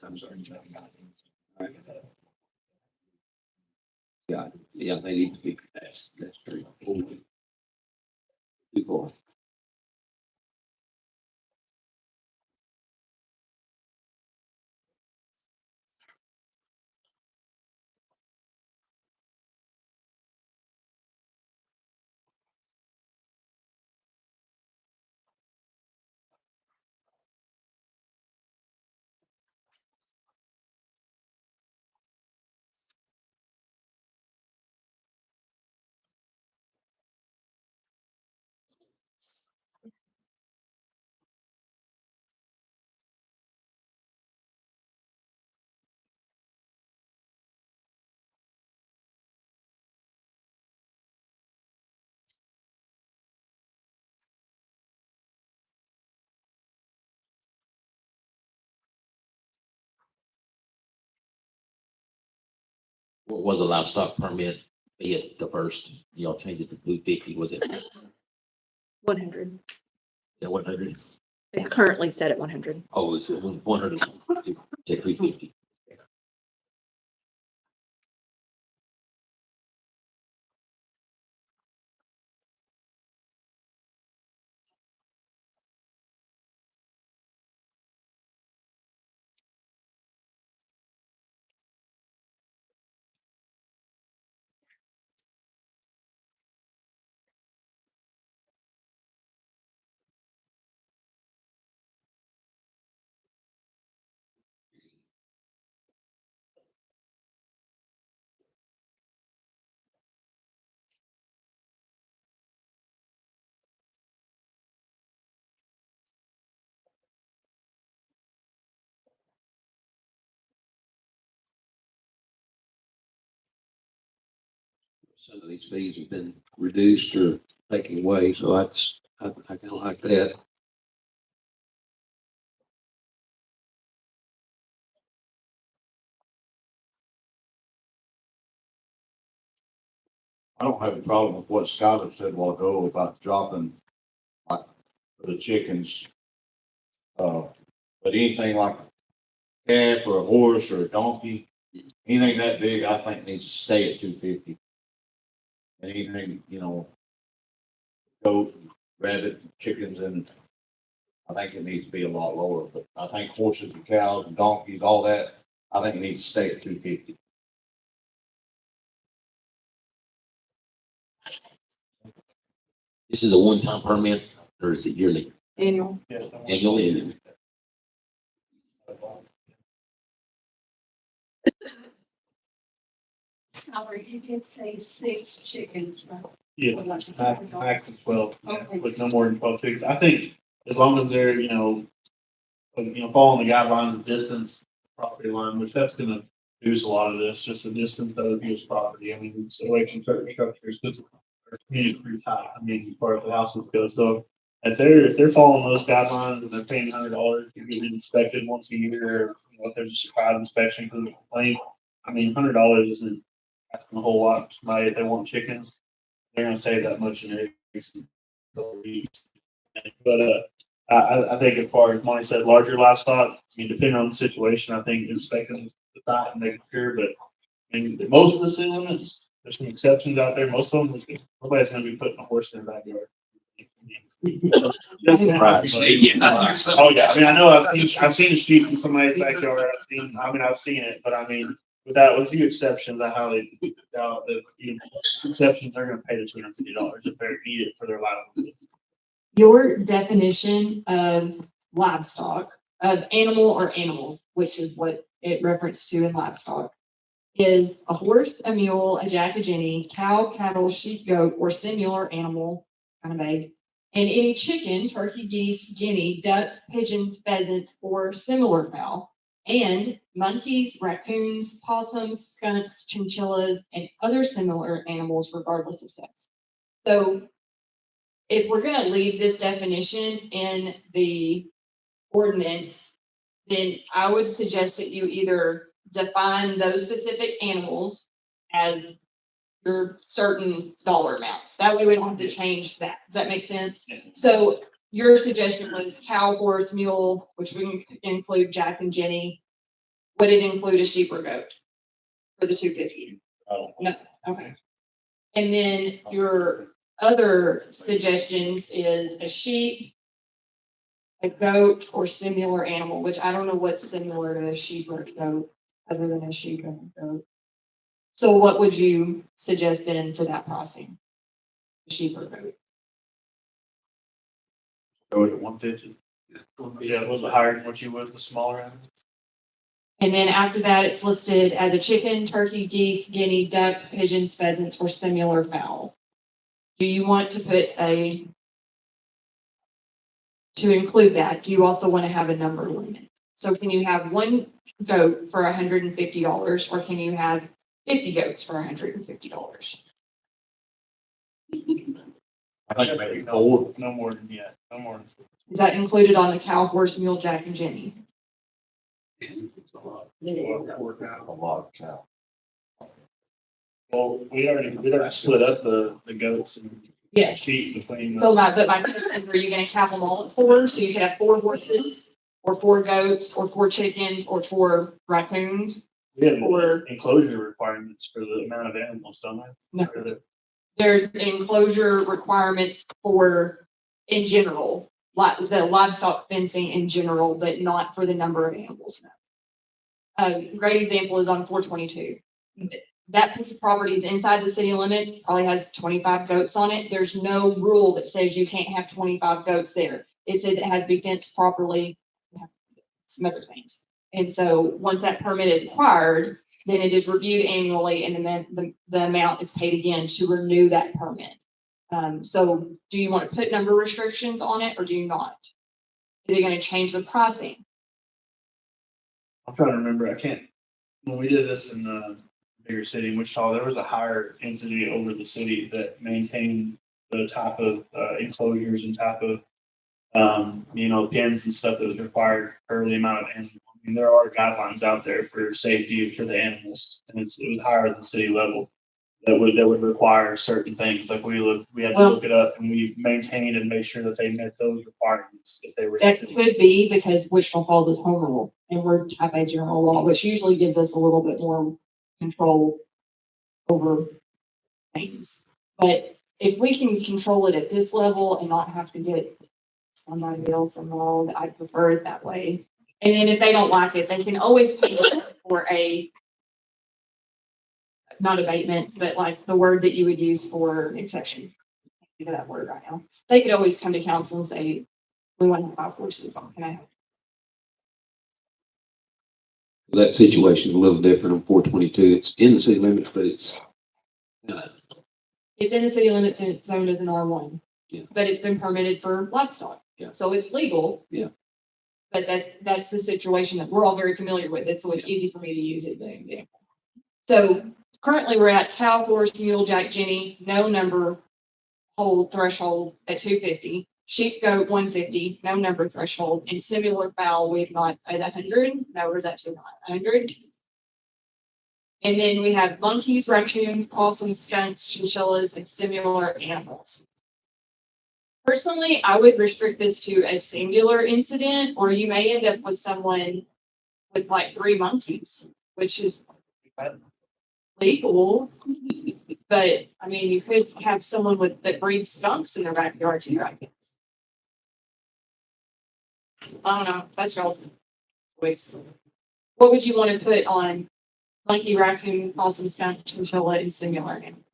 I'm sorry. Yeah, they need to be, that's true. People. What was a livestock permit fee at the first, y'all changed it to $250, was it? 100. Yeah, 100. It's currently set at 100. Oh, it's 100, take 350. Some of these fees have been reduced or taken away, so I kind of like that. I don't have a problem with what Skylar said a while ago about dropping like the chickens. But anything like a calf or a horse or a donkey, anything that big, I think needs to stay at 250. And anything, goat, rabbit, chickens, and I think it needs to be a lot lower, but I think horses and cows and donkeys, all that, I think it needs to stay at 250. This is a one-time permit or is it yearly? Annual. Annual. Howard, you did say 6 chickens, right? Yeah, max is 12, with no more than 12 chickens. I think as long as they're, following the guidelines of distance, property line, which that's gonna reduce a lot of this, just the distance of the property. I mean, it's away from certain structures, because our community is pretty tight. I mean, as far as the houses go, so if they're following those guidelines and they're paying $100 to get inspected once a year, if there's a surprise inspection because of a complaint, I mean, $100 isn't asking a whole lot. Somebody, if they want chickens, they're gonna save that much in eggs. But I think as far as Monty said, larger livestock, I mean, depending on the situation, I think inspecting the thought and making sure, but I mean, most of the city limits, there's some exceptions out there. Most of them, nobody's gonna be putting a horse in their backyard. Right. Yeah. Oh, yeah. I mean, I know I've seen a sheep in somebody's backyard. I've seen it, but I mean, with a few exceptions, I highly doubt that, exceptions are gonna pay the $250 if they need it for their livelihood. Your definition of livestock, of animal or animals, which is what it referenced to in livestock, is a horse, a mule, a jack, a jenny, cow, cattle, sheep, goat, or similar animal, kind of vague, and any chicken, turkey, geese, guinea, duck, pigeons, pheasants, or similar fowl, and monkeys, raccoons, possums, skunks, chinchillas, and other similar animals regardless of sex. So if we're gonna leave this definition in the ordinance, then I would suggest that you either define those specific animals as your certain dollar amounts. That way we don't have to change that. Does that make sense? So your suggestion was cow, horse, mule, which we can include Jack and Jenny. Would it include a sheep or goat for the 250? Oh. No, okay. And then your other suggestions is a sheep, a goat, or similar animal, which I don't know what's similar to a sheep or a goat, other than a sheep and a goat. So what would you suggest then for that pricing? Sheep or goat? Go at 150. Yeah, a little bit higher than what you would with smaller animals. And then after that, it's listed as a chicken, turkey, geese, guinea, duck, pigeons, pheasants, or similar fowl. Do you want to to include that, do you also want to have a number limit? So can you have one goat for $150, or can you have 50 goats for $150? I think maybe 4. No more than, no more. Is that included on the cow, horse, mule, jack, and jenny? A lot of cow. Well, we already split up the goats and Yes. sheet between. So my question is, are you gonna cap them all at 4? So you could have 4 horses, or 4 goats, or 4 chickens, or 4 raccoons? We have or- enclosure requirements for the amount of animals, don't we? No. There's enclosure requirements for, in general, the livestock fencing in general, but not for the number of animals. A great example is on 422. That piece of property is inside the city limits, probably has 25 goats on it. There's no rule that says you can't have 25 goats there. It says it has to be fenced properly, some other things. And so once that permit is acquired, then it is reviewed annually, and then the amount is paid again to renew that permit. So do you want to put number restrictions on it, or do you not? Are they gonna change the pricing? I'm trying to remember, I can't, when we did this in the bigger city in Wichita, there was a higher entity over the city that maintained the type of enclosures and type of, pens and stuff that was required for the amount of animals. I mean, there are guidelines out there for safety for the animals, and it was higher than city level. That would require certain things, like we had to look it up, and we maintained and made sure that they met those requirements if they were. That could be because Wichita Falls is home rule, and we're type A general law, which usually gives us a little bit more control over things. But if we can control it at this level and not have to get somebody else involved, I prefer it that way. And then if they don't like it, they can always pay us for not abatement, but like the word that you would use for exception. I can't think of that word right now. They could always come to council and say, we want to have 5 horses. Can I help? That situation is a little different on 422. It's in the city limits, but it's It's in the city limits and it's zoned as an R1. Yeah. But it's been permitted for livestock. Yeah. So it's legal. Yeah. But that's the situation that we're all very familiar with it, so it's easy for me to use it then. Yeah. So currently we're at cow, horse, mule, jack, jenny, no number hold threshold at 250. Sheep, goat, 150, no number threshold, and similar fowl, we've not at 100. No, where's that to 100? And then we have monkeys, raccoons, possums, skunks, chinchillas, and similar animals. Personally, I would restrict this to a singular incident, or you may end up with someone with like 3 monkeys, which is legal. But I mean, you could have someone that breeds skunks in their backyard too, I guess. I don't know, that's y'all's choice. What would you want to put on monkey, raccoon, possum, skunk, chinchilla, and similar animals?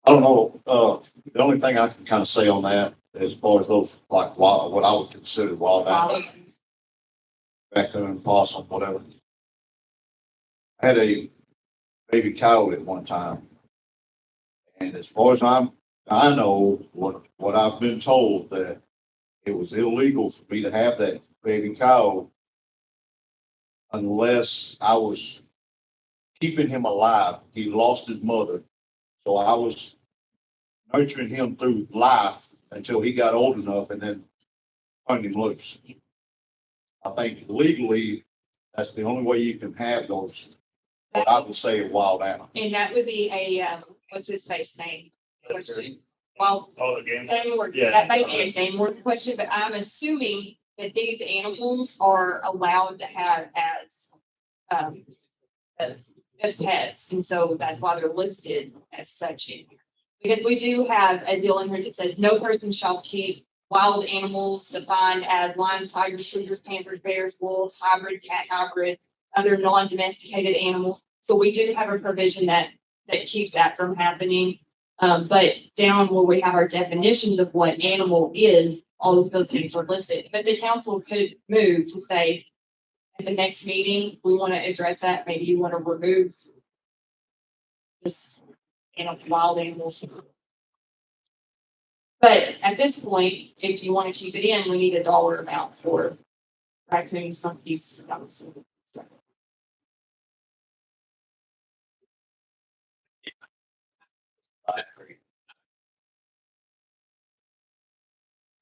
I don't know, the only thing I can kind of say on that, as far as those, like, wild, what I would consider wild animals, raccoon, possum, whatever. I had a baby cow at one time. And as far as I know, what I've been told, that it was illegal for me to have that baby cow unless I was keeping him alive. He lost his mother. So I was nurturing him through life until he got old enough and then turned him loose. I think legally, that's the only way you can have those, what I would say a wild animal. And that would be a, what's his face name? Question. Well, Oh, the game. game word, Yeah. that might be a game word question, but I'm assuming that these animals are allowed to have as pets, and so that's why they're listed as such in here. Because we do have a deal in here that says no person shall keep wild animals defined as lions, tigers, cougars, panthers, bears, wolves, hybrid, cat hybrid, other non-domesticated animals. So we do have a provision that keeps that from happening. But down where we have our definitions of what animal is, all of those things are listed. But the council could move to say, at the next meeting, we want to address that. Maybe you want to remove this, wild animals. But at this point, if you want to keep it in, we need a dollar amount for raccoons, monkeys, skunks, and stuff.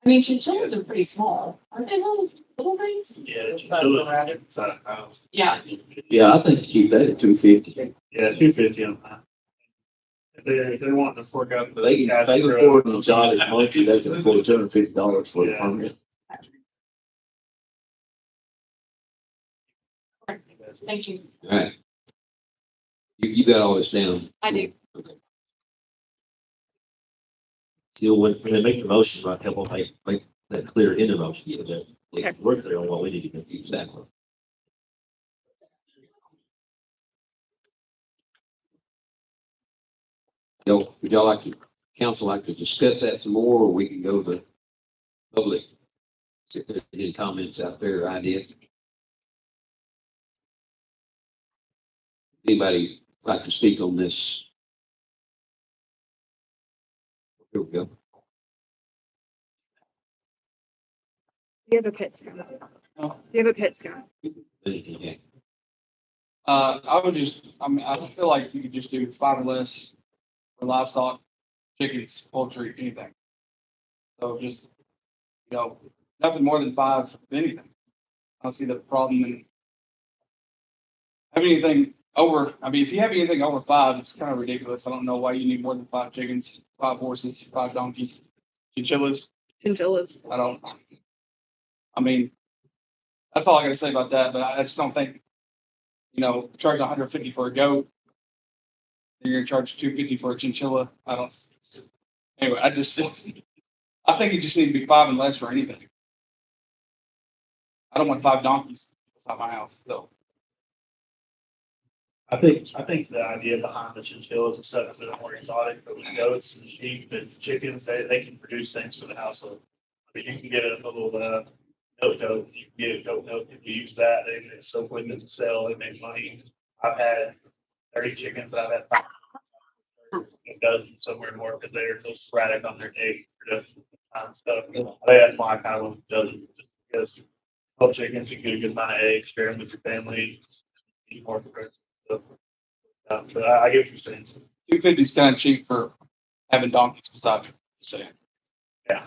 I mean, chinchillas are pretty small. Aren't they little things? Yeah. Inside a house. Yeah. Yeah, I think keep that at 250. Yeah, 250 on that. If they want to fork out. the They cash can for- afford an exotic monkey, they can afford $250 for the Yeah. permit. Thank you. All right. You got all this down. I do. Still, when they make the motion, like, help them make that clear in the motion, yeah, that Okay. we're clear on what we need to do. Exactly. Would y'all like to, council like to discuss that some more, or we can go to public? See if there's any comments out there, ideas? Anybody like to speak on this? Here we go. Do you have a pit, Scott? Do you have a pit, Scott? Okay. I would just, I mean, I feel like you could just do 5 or less for livestock, chickens, poultry, anything. So just, nothing more than 5 of anything. I don't see the problem in having anything over. I mean, if you have anything over 5, it's kind of ridiculous. I don't know why you need more than 5 chickens, 5 horses, 5 donkeys, chinchillas. Chinchillas. I mean, that's all I gotta say about that, but I just don't think, charge 150 for a goat. Then you're gonna charge 250 for a chinchilla. Anyway, I think it just needs to be 5 and less for anything. I don't want 5 donkeys inside my house, so. I think the idea behind the chinchillas is set up a bit more exotic, but with goats and sheep and chickens, they can produce things for the household. I mean, you can get a little, milk goat, you can get a goat milk, if you use that, it's so quick to sell, they make money. I've had 30 chickens, but I've had 5 a dozen somewhere more, because they're so sporadic on their egg production stuff. I think that's why I kind of want a dozen, just because whole chickens, you get a good amount of eggs, share them with your family, eat more for Christmas. So, but I get what you're saying. 250 is kind of cheap for having donkeys beside me, just saying. Yeah.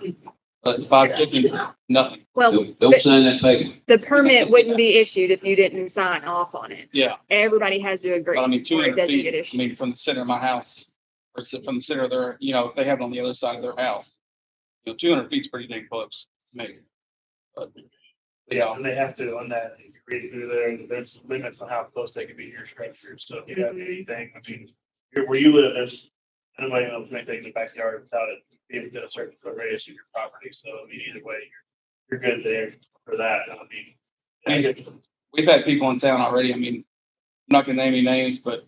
But 5 chickens, nothing. Well, Don't sign that paper. the permit wouldn't be issued if you didn't sign off on it. Yeah, Everybody has to agree. but I mean, or it 200 doesn't feet, get I issued. mean, from the center of my house, or from the center of their, if they have it on the other side of their house, 200 feet's pretty dang close, maybe. But, Yeah, and they have to, on that, if you read through there, there's limits on how close they can be to your structure. So if you have anything, I mean, where you live, there's nobody else may take the backyard without it being within a certain foot radius of your property. So I mean, either way, you're good there for that. I mean, we've had people in town already. I mean, I'm not gonna name any names, but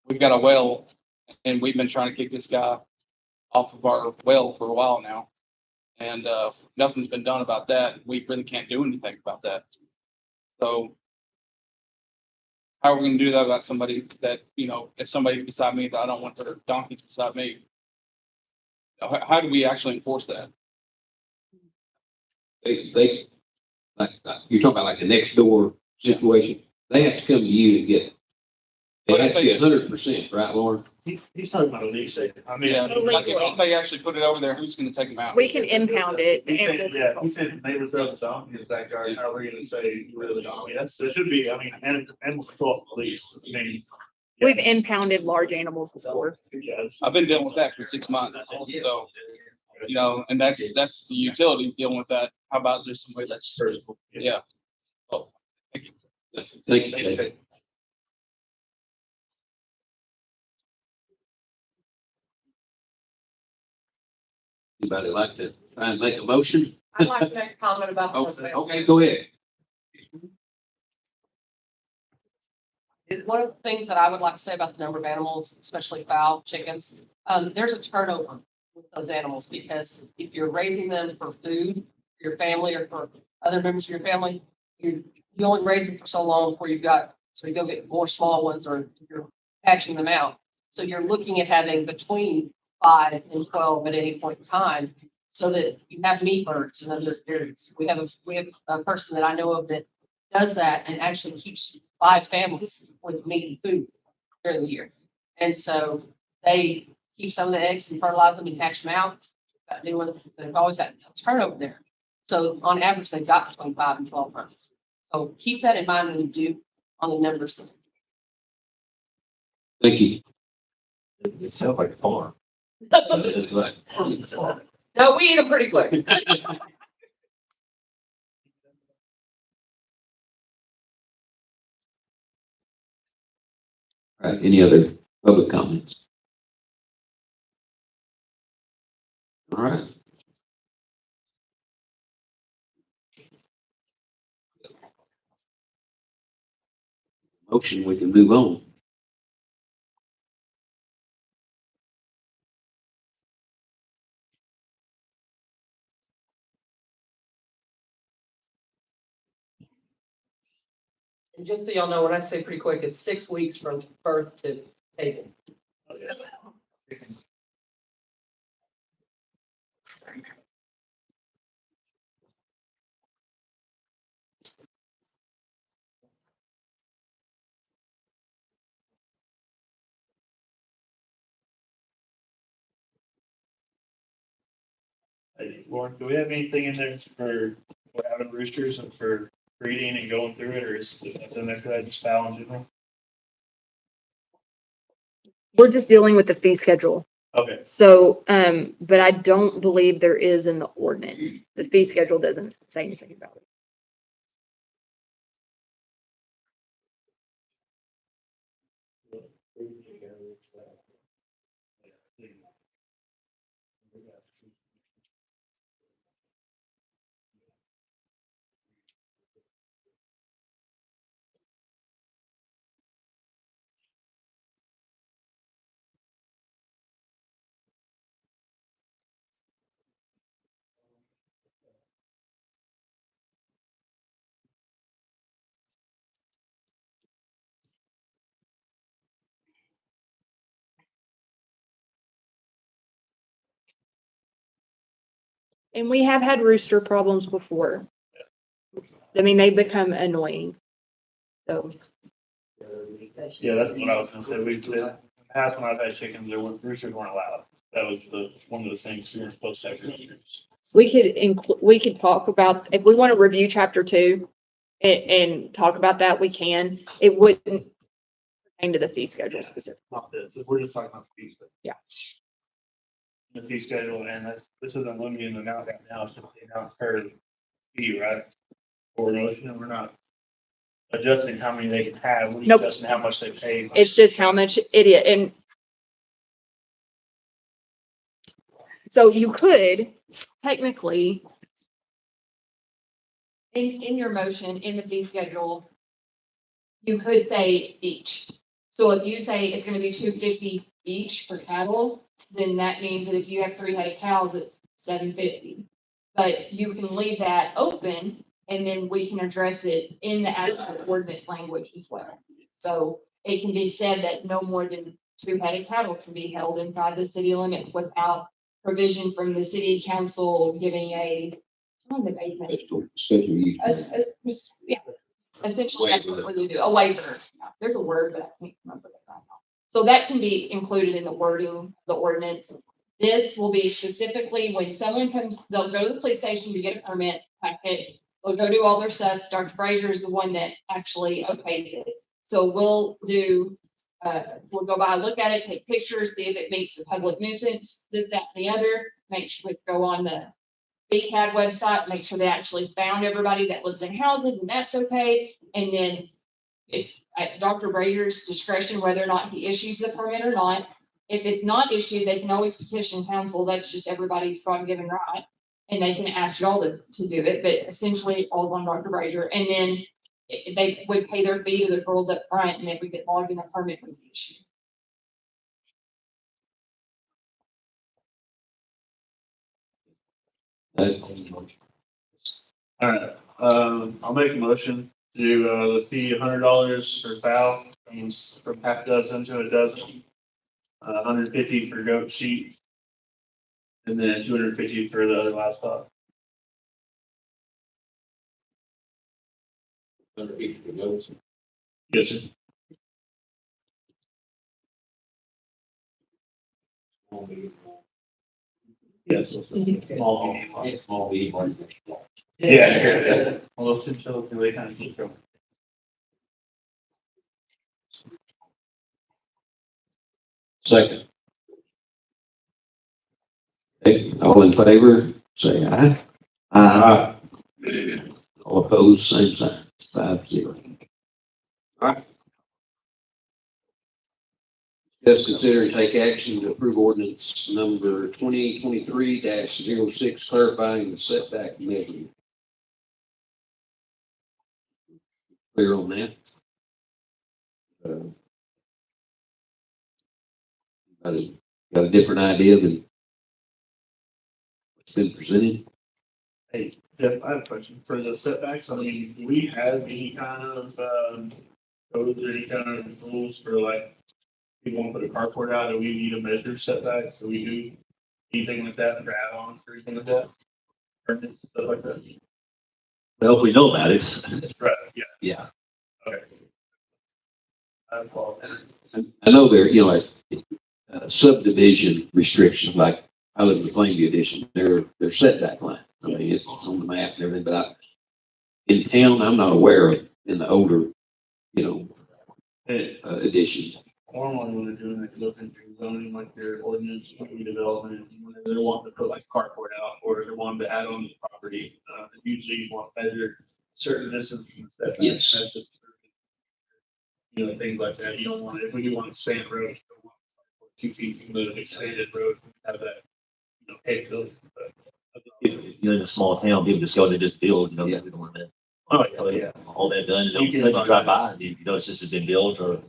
we've got a well, and we've been trying to kick this guy off of our well for a while now. And nothing's been done about that. We really can't do anything about that. So how are we gonna do that about somebody that, if somebody's beside me, that I don't want their donkeys beside me? How do we actually enforce that? They, like, you're talking about like a next door situation. They have to come to you and get, it has to be 100%, right, Lauren? he's talking about a lease. I mean, Yeah, like if they actually put it over there, who's gonna take them out? We can impound it. he said, and- yeah, he said neighbors throw the dog in his backyard. How are we gonna say where the dog? It should be, I mean, animal control police. I mean. We've impounded large animals before. Yeah. I've been dealing with that for 6 months, so, and that's the utility dealing with that. How about just somebody that's, yeah. Oh, thank you. Thank you, Jay. Anybody like to try and make a motion? I'd like to make a comment about the. Okay, go ahead. One of the things that I would like to say about the number of animals, especially fowl, chickens, there's a turnover with those animals, because if you're raising them for food, for your family or for other members of your family, you only raise them for so long before you go get more small ones, or you're hatching them out. So you're looking at having between 5 and 12 at any point in time, so that you have meat birds and other areas. We have a person that I know of that does that and actually keeps 5 families with meat and food during the year. And so they keep some of the eggs and fertilize them and hatch them out. Got new ones. They've always got turnover there. So on average, they've got between 5 and 12 runs. So keep that in mind when you do on the numbers. Thank you. It sounds like a farm. It's like. No, we eat them pretty quick. All right, any other public comments? All right. Motion, we can move on. And just so y'all know, when I say pretty quick, it's 6 weeks from birth to table. Hey, Lauren, do we have anything in there for having roosters and for breeding and going through it, or is there nothing there for that, just fowl in general? We're just dealing with the fee schedule. Okay, So, but I don't believe there is in the ordinance. The fee schedule doesn't say anything about it. And we have had rooster problems before. I mean, they become annoying. So, yeah, that's what I was gonna say, in the past when I've had chickens, roosters weren't allowed, that was one of the things we were supposed to have roosters. we could talk about, if we want to review chapter 2 and talk about that, we can. It wouldn't pertain to the fee schedule specifically. Not this, we're just talking about the fees. But Yeah. The fee schedule, and this isn't limiting the amount right now, it's just the amount per fee, right? Or motion, and we're not adjusting how many they can have, we're Nope. adjusting how much they pay. It's just how much it is. And so you could technically, in your motion, in the fee schedule, you could say each. So if you say it's gonna be $250 each for cattle, then that means that if you have 3 head of cows, it's $750. But you can leave that open and then we can address it in the actual ordinance language as well. So it can be said that no more than 2 head of cattle can be held inside the city limits without provision from the city council giving a. Special use. Yeah, essentially, that's what we do, a waiver. There's a word, but I can't remember it right now. So that can be included in the wording, the ordinance. This will be specifically when someone comes, they'll go to the police station to get a permit packet. They'll go do all their stuff. Dr. Frazier is the one that actually okays it. So we'll we'll go by, look at it, take pictures, see if it meets the public nuisance, this, that, and the other. Make sure we go on the BCAD website, make sure they actually found everybody that lives in houses and that's okay. And then it's at Dr. Brazier's discretion whether or not he issues the permit or not. If it's not issued, they can always petition council. That's just everybody's God-given right. And they can ask y'all to do it, but essentially it falls on Dr. Brazier. And then they would pay their fee to the girls up front, and if we get logged in the permit would be issued. All right, I'll make a motion to do, the fee $100 for fowl, from half dozen to a dozen. $150 for goat, sheep. And then $250 for the other livestock. Yes, sir. Yes. Small. Yeah. Well, those chinchillas, they kind of keep from. Second. Okay, all in favor, say aye. Aye. All opposed, same sign, 5-0. All right. Just consider and take action to approve ordinance number 2023-06, clarifying the setback measure. Clear on that? Got a different idea than what's been presented? Hey, Jeff, I have a question. For the setbacks, I mean, do we have any kind of, codes or any kind of rules for like, people want to put a carport out, do we need to measure setbacks? Do we do anything like that for add-ons or anything like that? Permits, stuff like that? Well, we know about it. Right, yeah, Yeah. okay. I apologize. I know there, you know, like subdivision restrictions, like I live in the Plainview edition, they're setback line. I mean, it's on the map and everything, but in town, I'm not aware of in the older, you know, Hey, editions. normally when they're doing like look into zoning, like their ordinance, redevelopment, when they want to put like carport out or they want to add on to the property, usually you want to measure certain distance from the setback. Yes. That's just, you know, things like that. You don't want it, when you want to sand road, you don't want 2 feet from the expanded road, have that, you know, capability. But, You're in a small town, people just go and they just build, you know, Yeah. we don't want that. oh, yeah. All that done, and all of a sudden you drive by and you notice this has been built or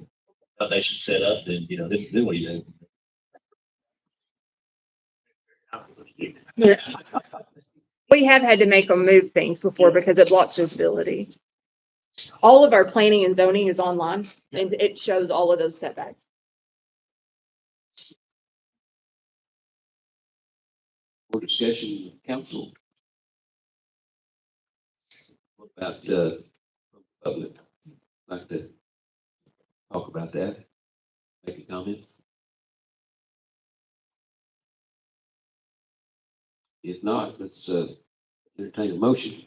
foundation set up, then, you know, then what do you do? We have had to make them move things before because it blocks visibility. All of our planning and zoning is online and it shows all of those setbacks. For discussion, council. What about, public? Like to talk about that? Make a comment? If not, let's, entertain a motion.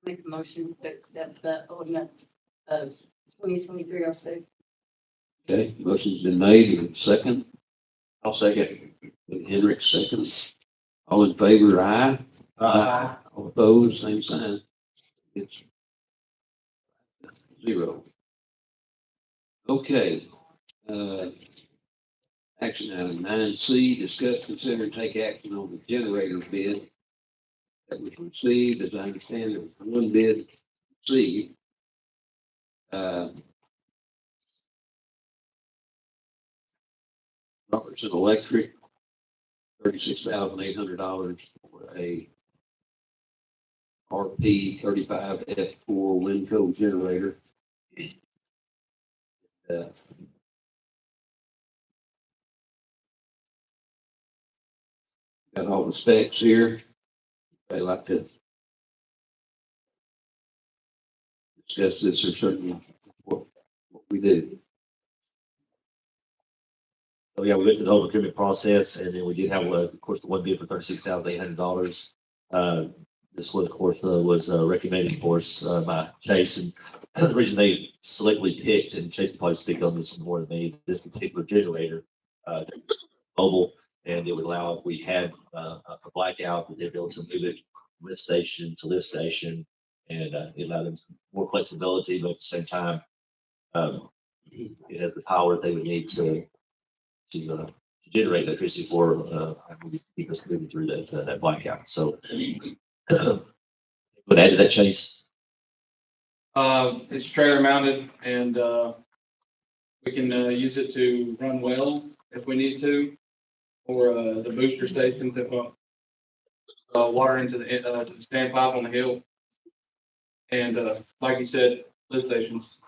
Make a motion that the ordinance of 2023-06. Okay, motion's been made and second. I'll second. Henrik second. All in favor, aye. Aye. All opposed, same sign. It's 0. Okay, action item 9C, discuss, consider, and take action on the generator bid that was received. As I understand, there was one bid received. Robertson Electric, $36,800 for a RP 35F4 Winco generator. Got all the specs here. They like to discuss this or certainly what we do. So yeah, we went through the whole procurement process and then we did have, of course, the one bid for $36,800. This one, of course, was recommended, of course, by Chase. And the reason they selectively picked, and Chase will probably speak on this more than me, this particular generator, mobile, and it would allow, if we had a blackout, they'd be able to move it from lift station to lift station. And it allowed them some more flexibility, but at the same time, it has the power they would need to generate electricity for, keep us moving through that blackout. So, would add to that, Chase? It's trailer mounted and, we can, use it to run wells if we need to. Or, the booster station to pump, water into the standpipe on the hill. And, like you said, lift stations.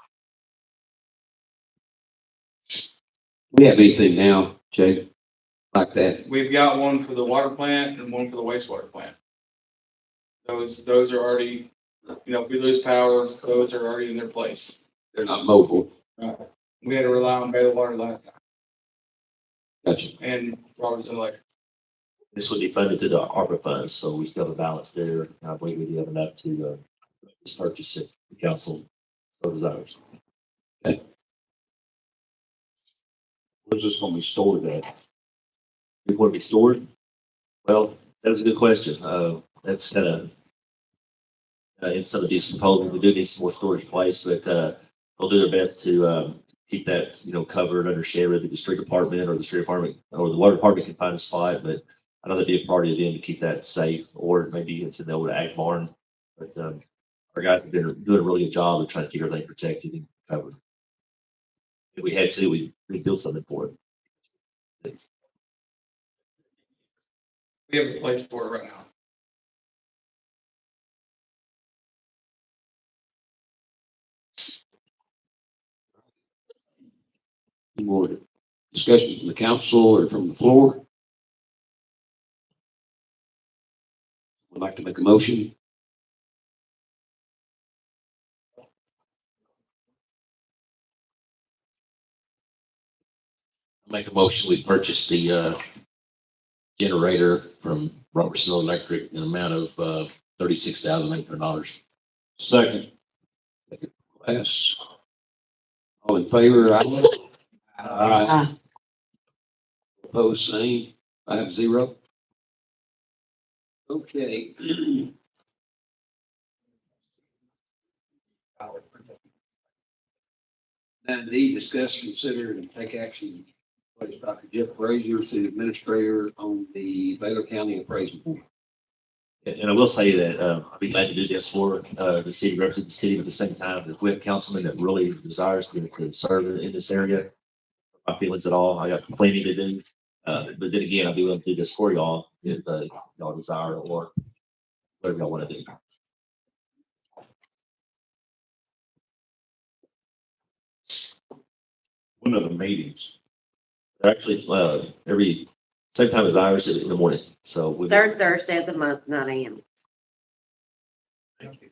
We have anything now, Jay, like that? We've got one for the water plant and one for the wastewater plant. Those are already, you know, if we lose power, those are already in their place. They're not mobile. We had to rely on Baylor Water last time Gotcha. and Robertson Electric. This would be funded through the ARPA funds, so we still have a balance there. I believe we do have enough to purchase it. The council so desires. Where's this gonna be stored at? It will be stored. Well, that was a good question. That's kind of, in some of these proposals, we do need some more storage place, but, they'll do their best to, keep that, covered under shade, whether the street department or the street department or the water department can find a spot, but I know that'd be a priority of them to keep that safe, or maybe it's in the old ag barn. But, our guys have been doing a really good job of trying to keep everything protected and covered. If we had to, we'd build something for it. We have a place for it right now. Any more discussion from the council or from the floor? Would like to make a motion? Make a motion, we purchase the generator from Robertson Electric in an amount of $36,800. Second. Yes. All in favor? Aye. Aye. Opposed, same. 5-0. Okay. 9D, discuss, consider, and take action. Place Dr. Jeff Brazier, city administrator, on the Baylor County Appraisal Board. And I will say that, I'd be glad to do this for, the city, represent the city, but at the same time, if we have a councilman that really desires to serve in this area, my feelings at all, I got plenty to do. But then again, I'll be willing to do this for y'all if, y'all desire or whatever y'all want to do. One of the meetings. They're actually, every, same time as ours in the morning, so. Third Thursday of the month, 9 a.m. Thank you.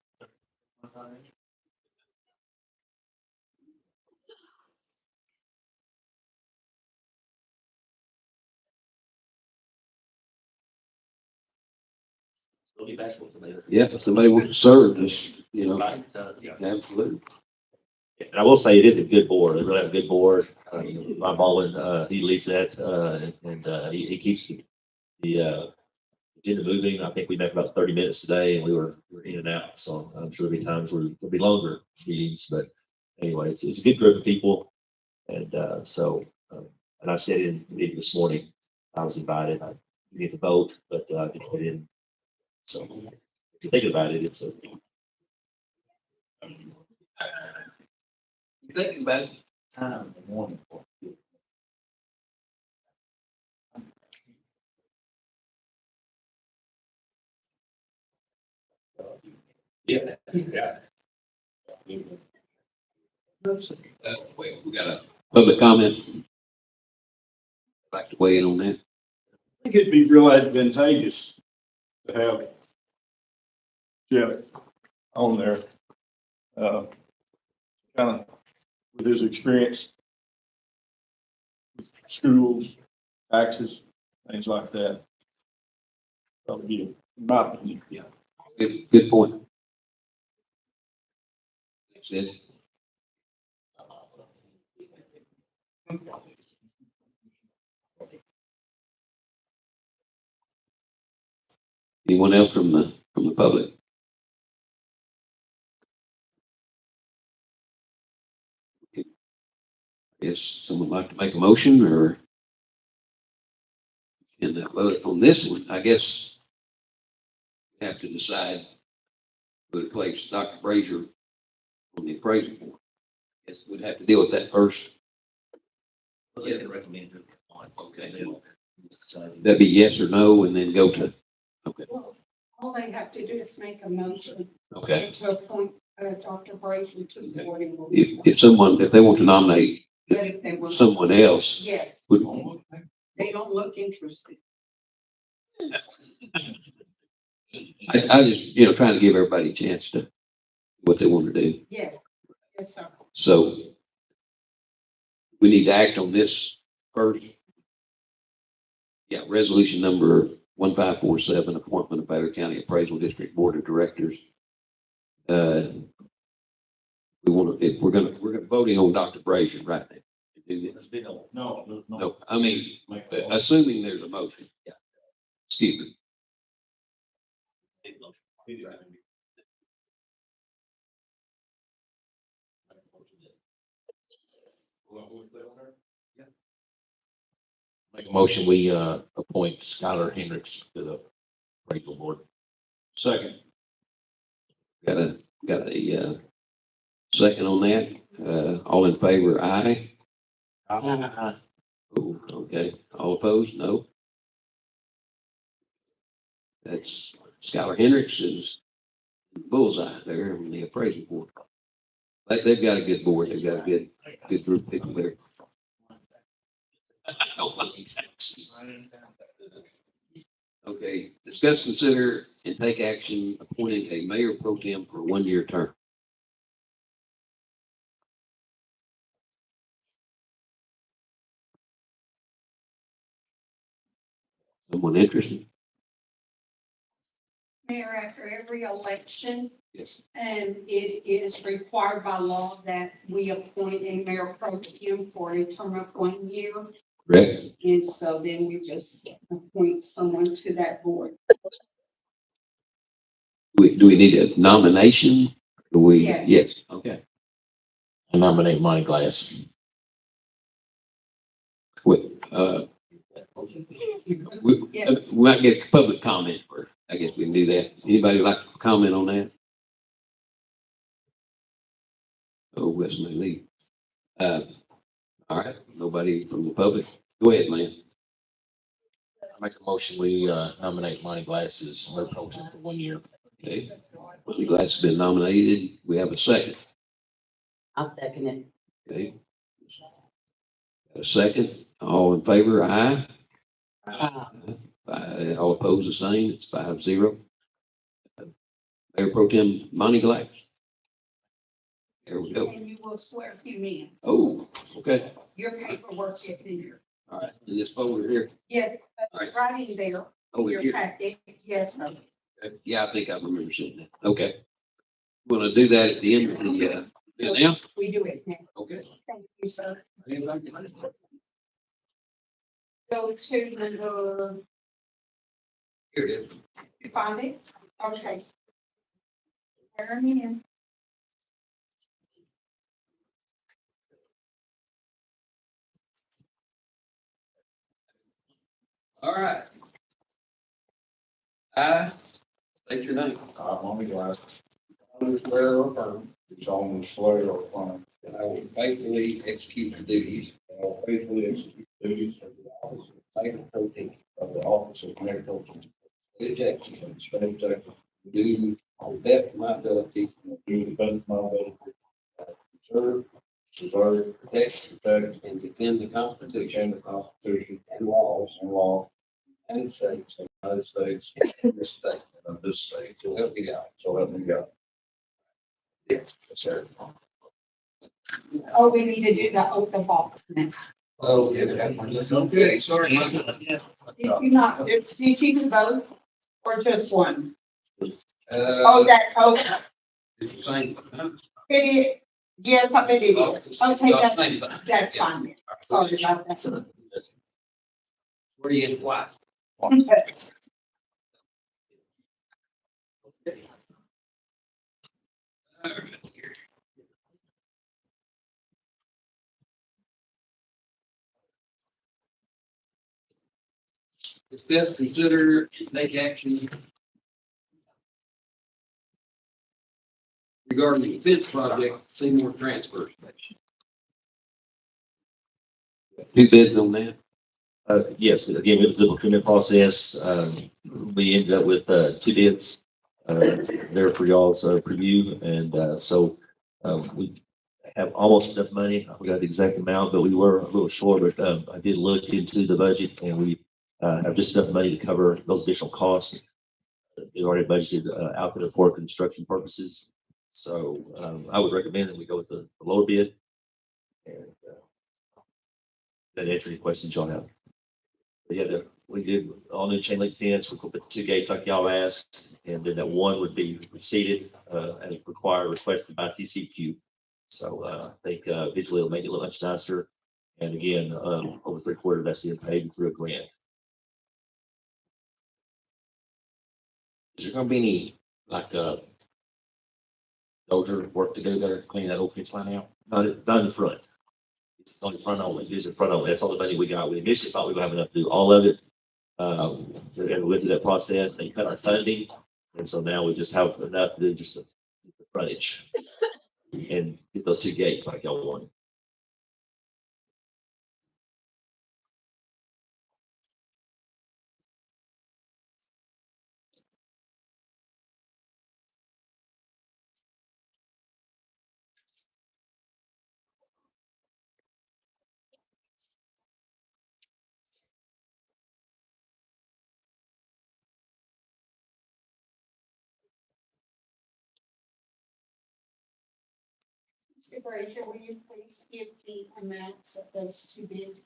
We'll be back with them. Yes, if somebody wants to serve, just, Yeah. absolutely. And I will say it is a good board. They really have a good board. Bob Baldwin, he leads that, and he keeps the agenda moving. I think we met about 30 minutes today and we were in and out. So I'm sure there'll be times where there'll be longer meetings, but anyway, it's a good group of people. And, and I said in the meeting this morning, I was invited. I didn't get to vote, but I did get in. So if you think about it, it's a, You thinking about it? time in the morning. Yeah. Wait, we got a public comment. Like to weigh in on that. I think it'd be real advantageous to have Jeff on there. Kind of with his experience with schools, taxes, things like that. That would be my opinion. Yeah. Good point. That's it. Anyone else from the public? Yes, someone like to make a motion or and vote on this one? I guess we have to decide whether to place Dr. Brazier on the appraisal board. Yes, we'd have to deal with that first. Yeah, recommend it. Okay. That'd be yes or no, and then go to. Okay. All they have to do is make a motion Okay. to appoint Dr. Brazier to the board. and we'll- If they want to nominate But if they want- someone else, Yes, would, they don't look interested. I just, trying to give everybody a chance to what they want to do. Yes, yes, sir. So we need to act on this first. Yeah, resolution number 1547, appointment of Baylor County Appraisal District Board of Directors. We want to, if we're going to voting on Dr. Brazier right now. Do this. No. No, I mean, assuming there's a motion. Yeah. Excuse me. Make a motion, we, appoint Skylar Hendricks to the appraisal board. Second. Got a second on that. All in favor, aye. Oh, okay. All opposed, no. That's Skylar Hendricks is bullseye there on the appraisal board. They've got a good board. They've got a good group of people there. Okay, discuss, consider, and take action appointing a mayor pro tem for a 1-year term. Someone interested? Mayor, after every election, Yes. and it is required by law that we appoint a mayor pro tem for a term of 1 year. Correct. And so then we just appoint someone to that board. Do we need a nomination? Do we? Yes. Yes. Okay. I nominate Monty Glass. Yes. We might get public comment first. I guess we can do that. Anybody like to comment on that? Oh, Wes may leave. All right, nobody from the public. Go ahead, man. I make a motion, we, nominate Monty Glass as mayor pro tem for 1 year. Okay. Monty Glass has been nominated. We have a second. I'll second it. Okay. Got a second. All in favor, aye. All opposed, the same. It's 5-0. Mayor Pro Tem Monty Glass. There we go. And you will swear him in. Oh, okay. Your paperwork is in here. All right. In this folder here. Yes, All right. right in there, Over your here. packet. Yes, sir. Yeah, I think I remember seeing that. Okay. We're gonna do that at the end of the, now? We do it now. Okay. Thank you, sir. Go to number, Here it is. you find it? Okay. There it is. All right. I state your name. Monty Glass. I will swear or affirm. Solemnly swear or affirm. And I will faithfully execute the duties I will faithfully execute the duties of the office of Mayor Pro Tem of the office of mayor pro tem. of Texas. In the state of Texas. Do to the best of my ability, And do the best of my ability. To serve, preserve, protect, protect, and defend the Constitution defend the Constitution and laws and laws and states of the United States of this state. and of this state. So help me God. So help me God. Yes, sir. Oh, we need to do the oath of office now. Oh, yeah. Okay, sorry. Did you not, did you do both or just one? Oh, Oh, that oath, it's the same. Huh? it is, yes, I bet it Oh, is. it's Okay, not the that's, same thing. that's Yeah. fine. Sorry about that. Where do you get what? Discuss, consider, and take action regarding the fence project, Seymour Transfer Station. Two bids on that. Yes, again, it was a little procurement process. We ended up with, 2 bids, there for y'all's, review. And, so, we have almost enough money. We got the exact amount, but we were a little short, but, I did look into the budget and we, have just enough money to cover those additional costs. We already budgeted, out there for construction purposes. So, I would recommend that we go with the lower bid. And, that answer any questions y'all have. But yeah, we did all new chain link fence, we put 2 gates like y'all asked, and then that one would be seated, as required, requested by TCQ. So, I think, visually it'll make it look much nicer. And again, over 3/4 that's being paid through a grant. Is there gonna be any, like, dozer work to do there, clean that old fence line out? Not in the front. It's on the front only. It's in front only. That's all the money we got. We initially thought we were gonna have enough to do all of it. And we went through that process. They cut our funding. And so now we just have enough to do just the frontage and get those two gates like y'all wanted. Mr. Frazier, will you please give the amounts of those two bids?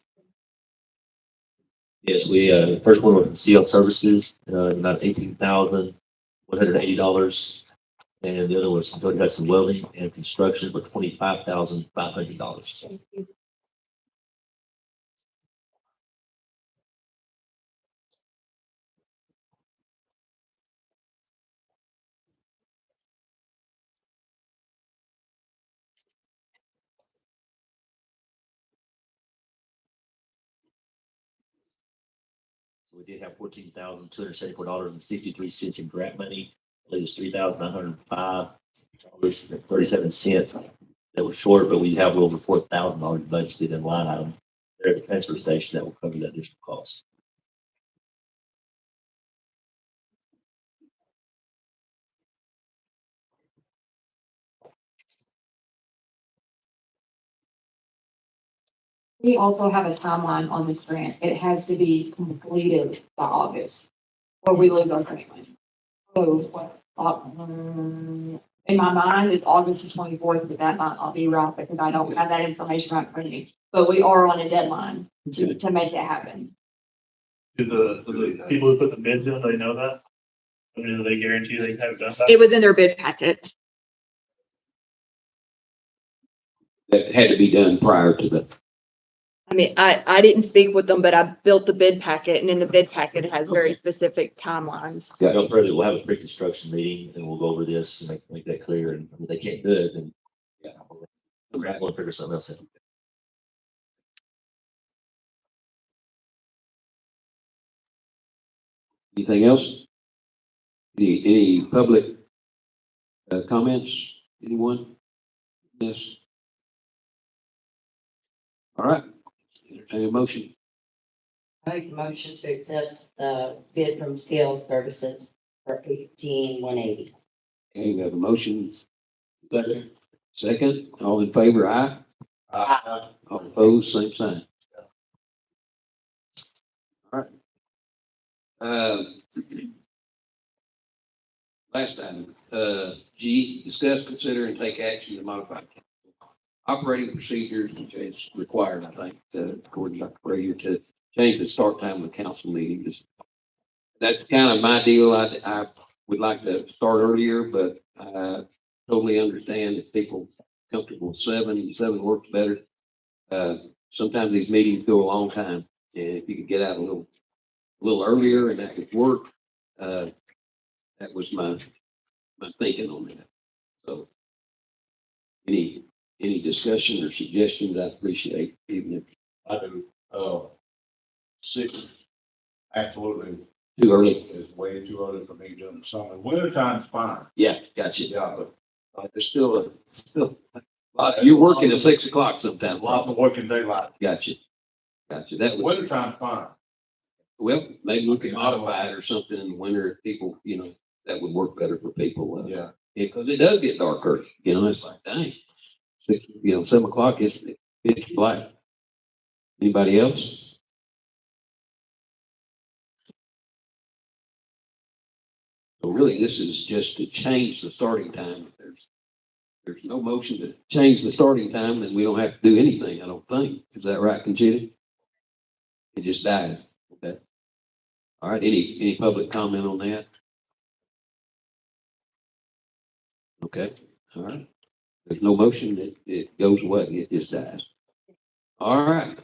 Yes, we, first one was CL Services, about $18,180. And the other was Dakota Hudson Welding and Construction for $25,500. Thank you. So we did have $14,274.63 in grant money. I believe it was $3,905.37 that was short, but we have over $4,000 budgeted in line item there at the transfer station that will cover that additional cost. We also have a timeline on this grant. It has to be completed by August, or we lose our grant money. So, in my mind, it's August the 24th, but that might not be right because I don't have that information right in front of me. But we are on a deadline to make it happen. Do the people who put the bids in, they know that? I mean, do they guarantee they have it done? It was in their bid packet. That had to be done prior to the, I mean, I didn't speak with them, but I built the bid packet and in the bid packet it has very specific timelines. No further, we'll have a pre-construction meeting and we'll go over this and make that clear. And if they can't do it, then yeah, we'll figure something else out. anything else? Any public comments? Anyone? Yes. All right. Entertain a motion. I make a motion to accept the bid from Scale Services for 18,180. Okay, we have a motion. Second. Second, all in favor, aye. All opposed, same sign. All right. Last item, G, discuss, consider, and take action to modify operating procedures, which is required, I think, according to Dr. Frazier, to change the start time of the council meetings. That's kind of my deal. I would like to start earlier, but I totally understand if people are comfortable with 7 works better. Sometimes these meetings go a long time, and if you could get out a little earlier and that would work, that was my thinking on that. So any discussion or suggestions, I appreciate, even if I do, 6, absolutely, too early. is way too early for me during the summer. Winter time's fine. Yeah, gotcha. Yeah, but There's still a lot. You're working at 6 o'clock sometimes. lots of working daylight. Gotcha. That was, Winter time's fine. well, maybe we could modify it or something in the winter if people, that would work better for people. Yeah. Because it does get dark early, it's like, dang, 6, 7 o'clock, it's pitch black. Anybody else? So really, this is just to change the starting time. There's no motion to change the starting time, then we don't have to do anything, I don't think. Is that right, Conchita? It just died. Okay. All right, any public comment on that? Okay, all right. There's no motion, it goes away, it just dies. All right.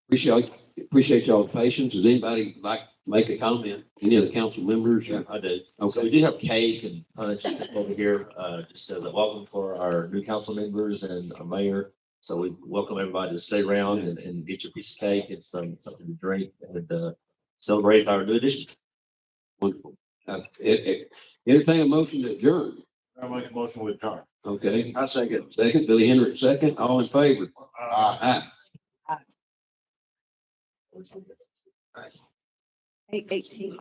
Appreciate y'all's patience. Does anybody like make a comment? Any of the council members? Yeah, I do. So Okay. we do have cake and punch and stuff over here, just as a welcome for our new council members and our mayor. So we welcome everybody to stay around and get your piece of cake and something to drink and, celebrate our new addition. Wonderful. Entertain a motion to adjourn. I make a motion with John. Okay. I second. Second, Billy Hendrick, second. All in favor? Aye. 8:18.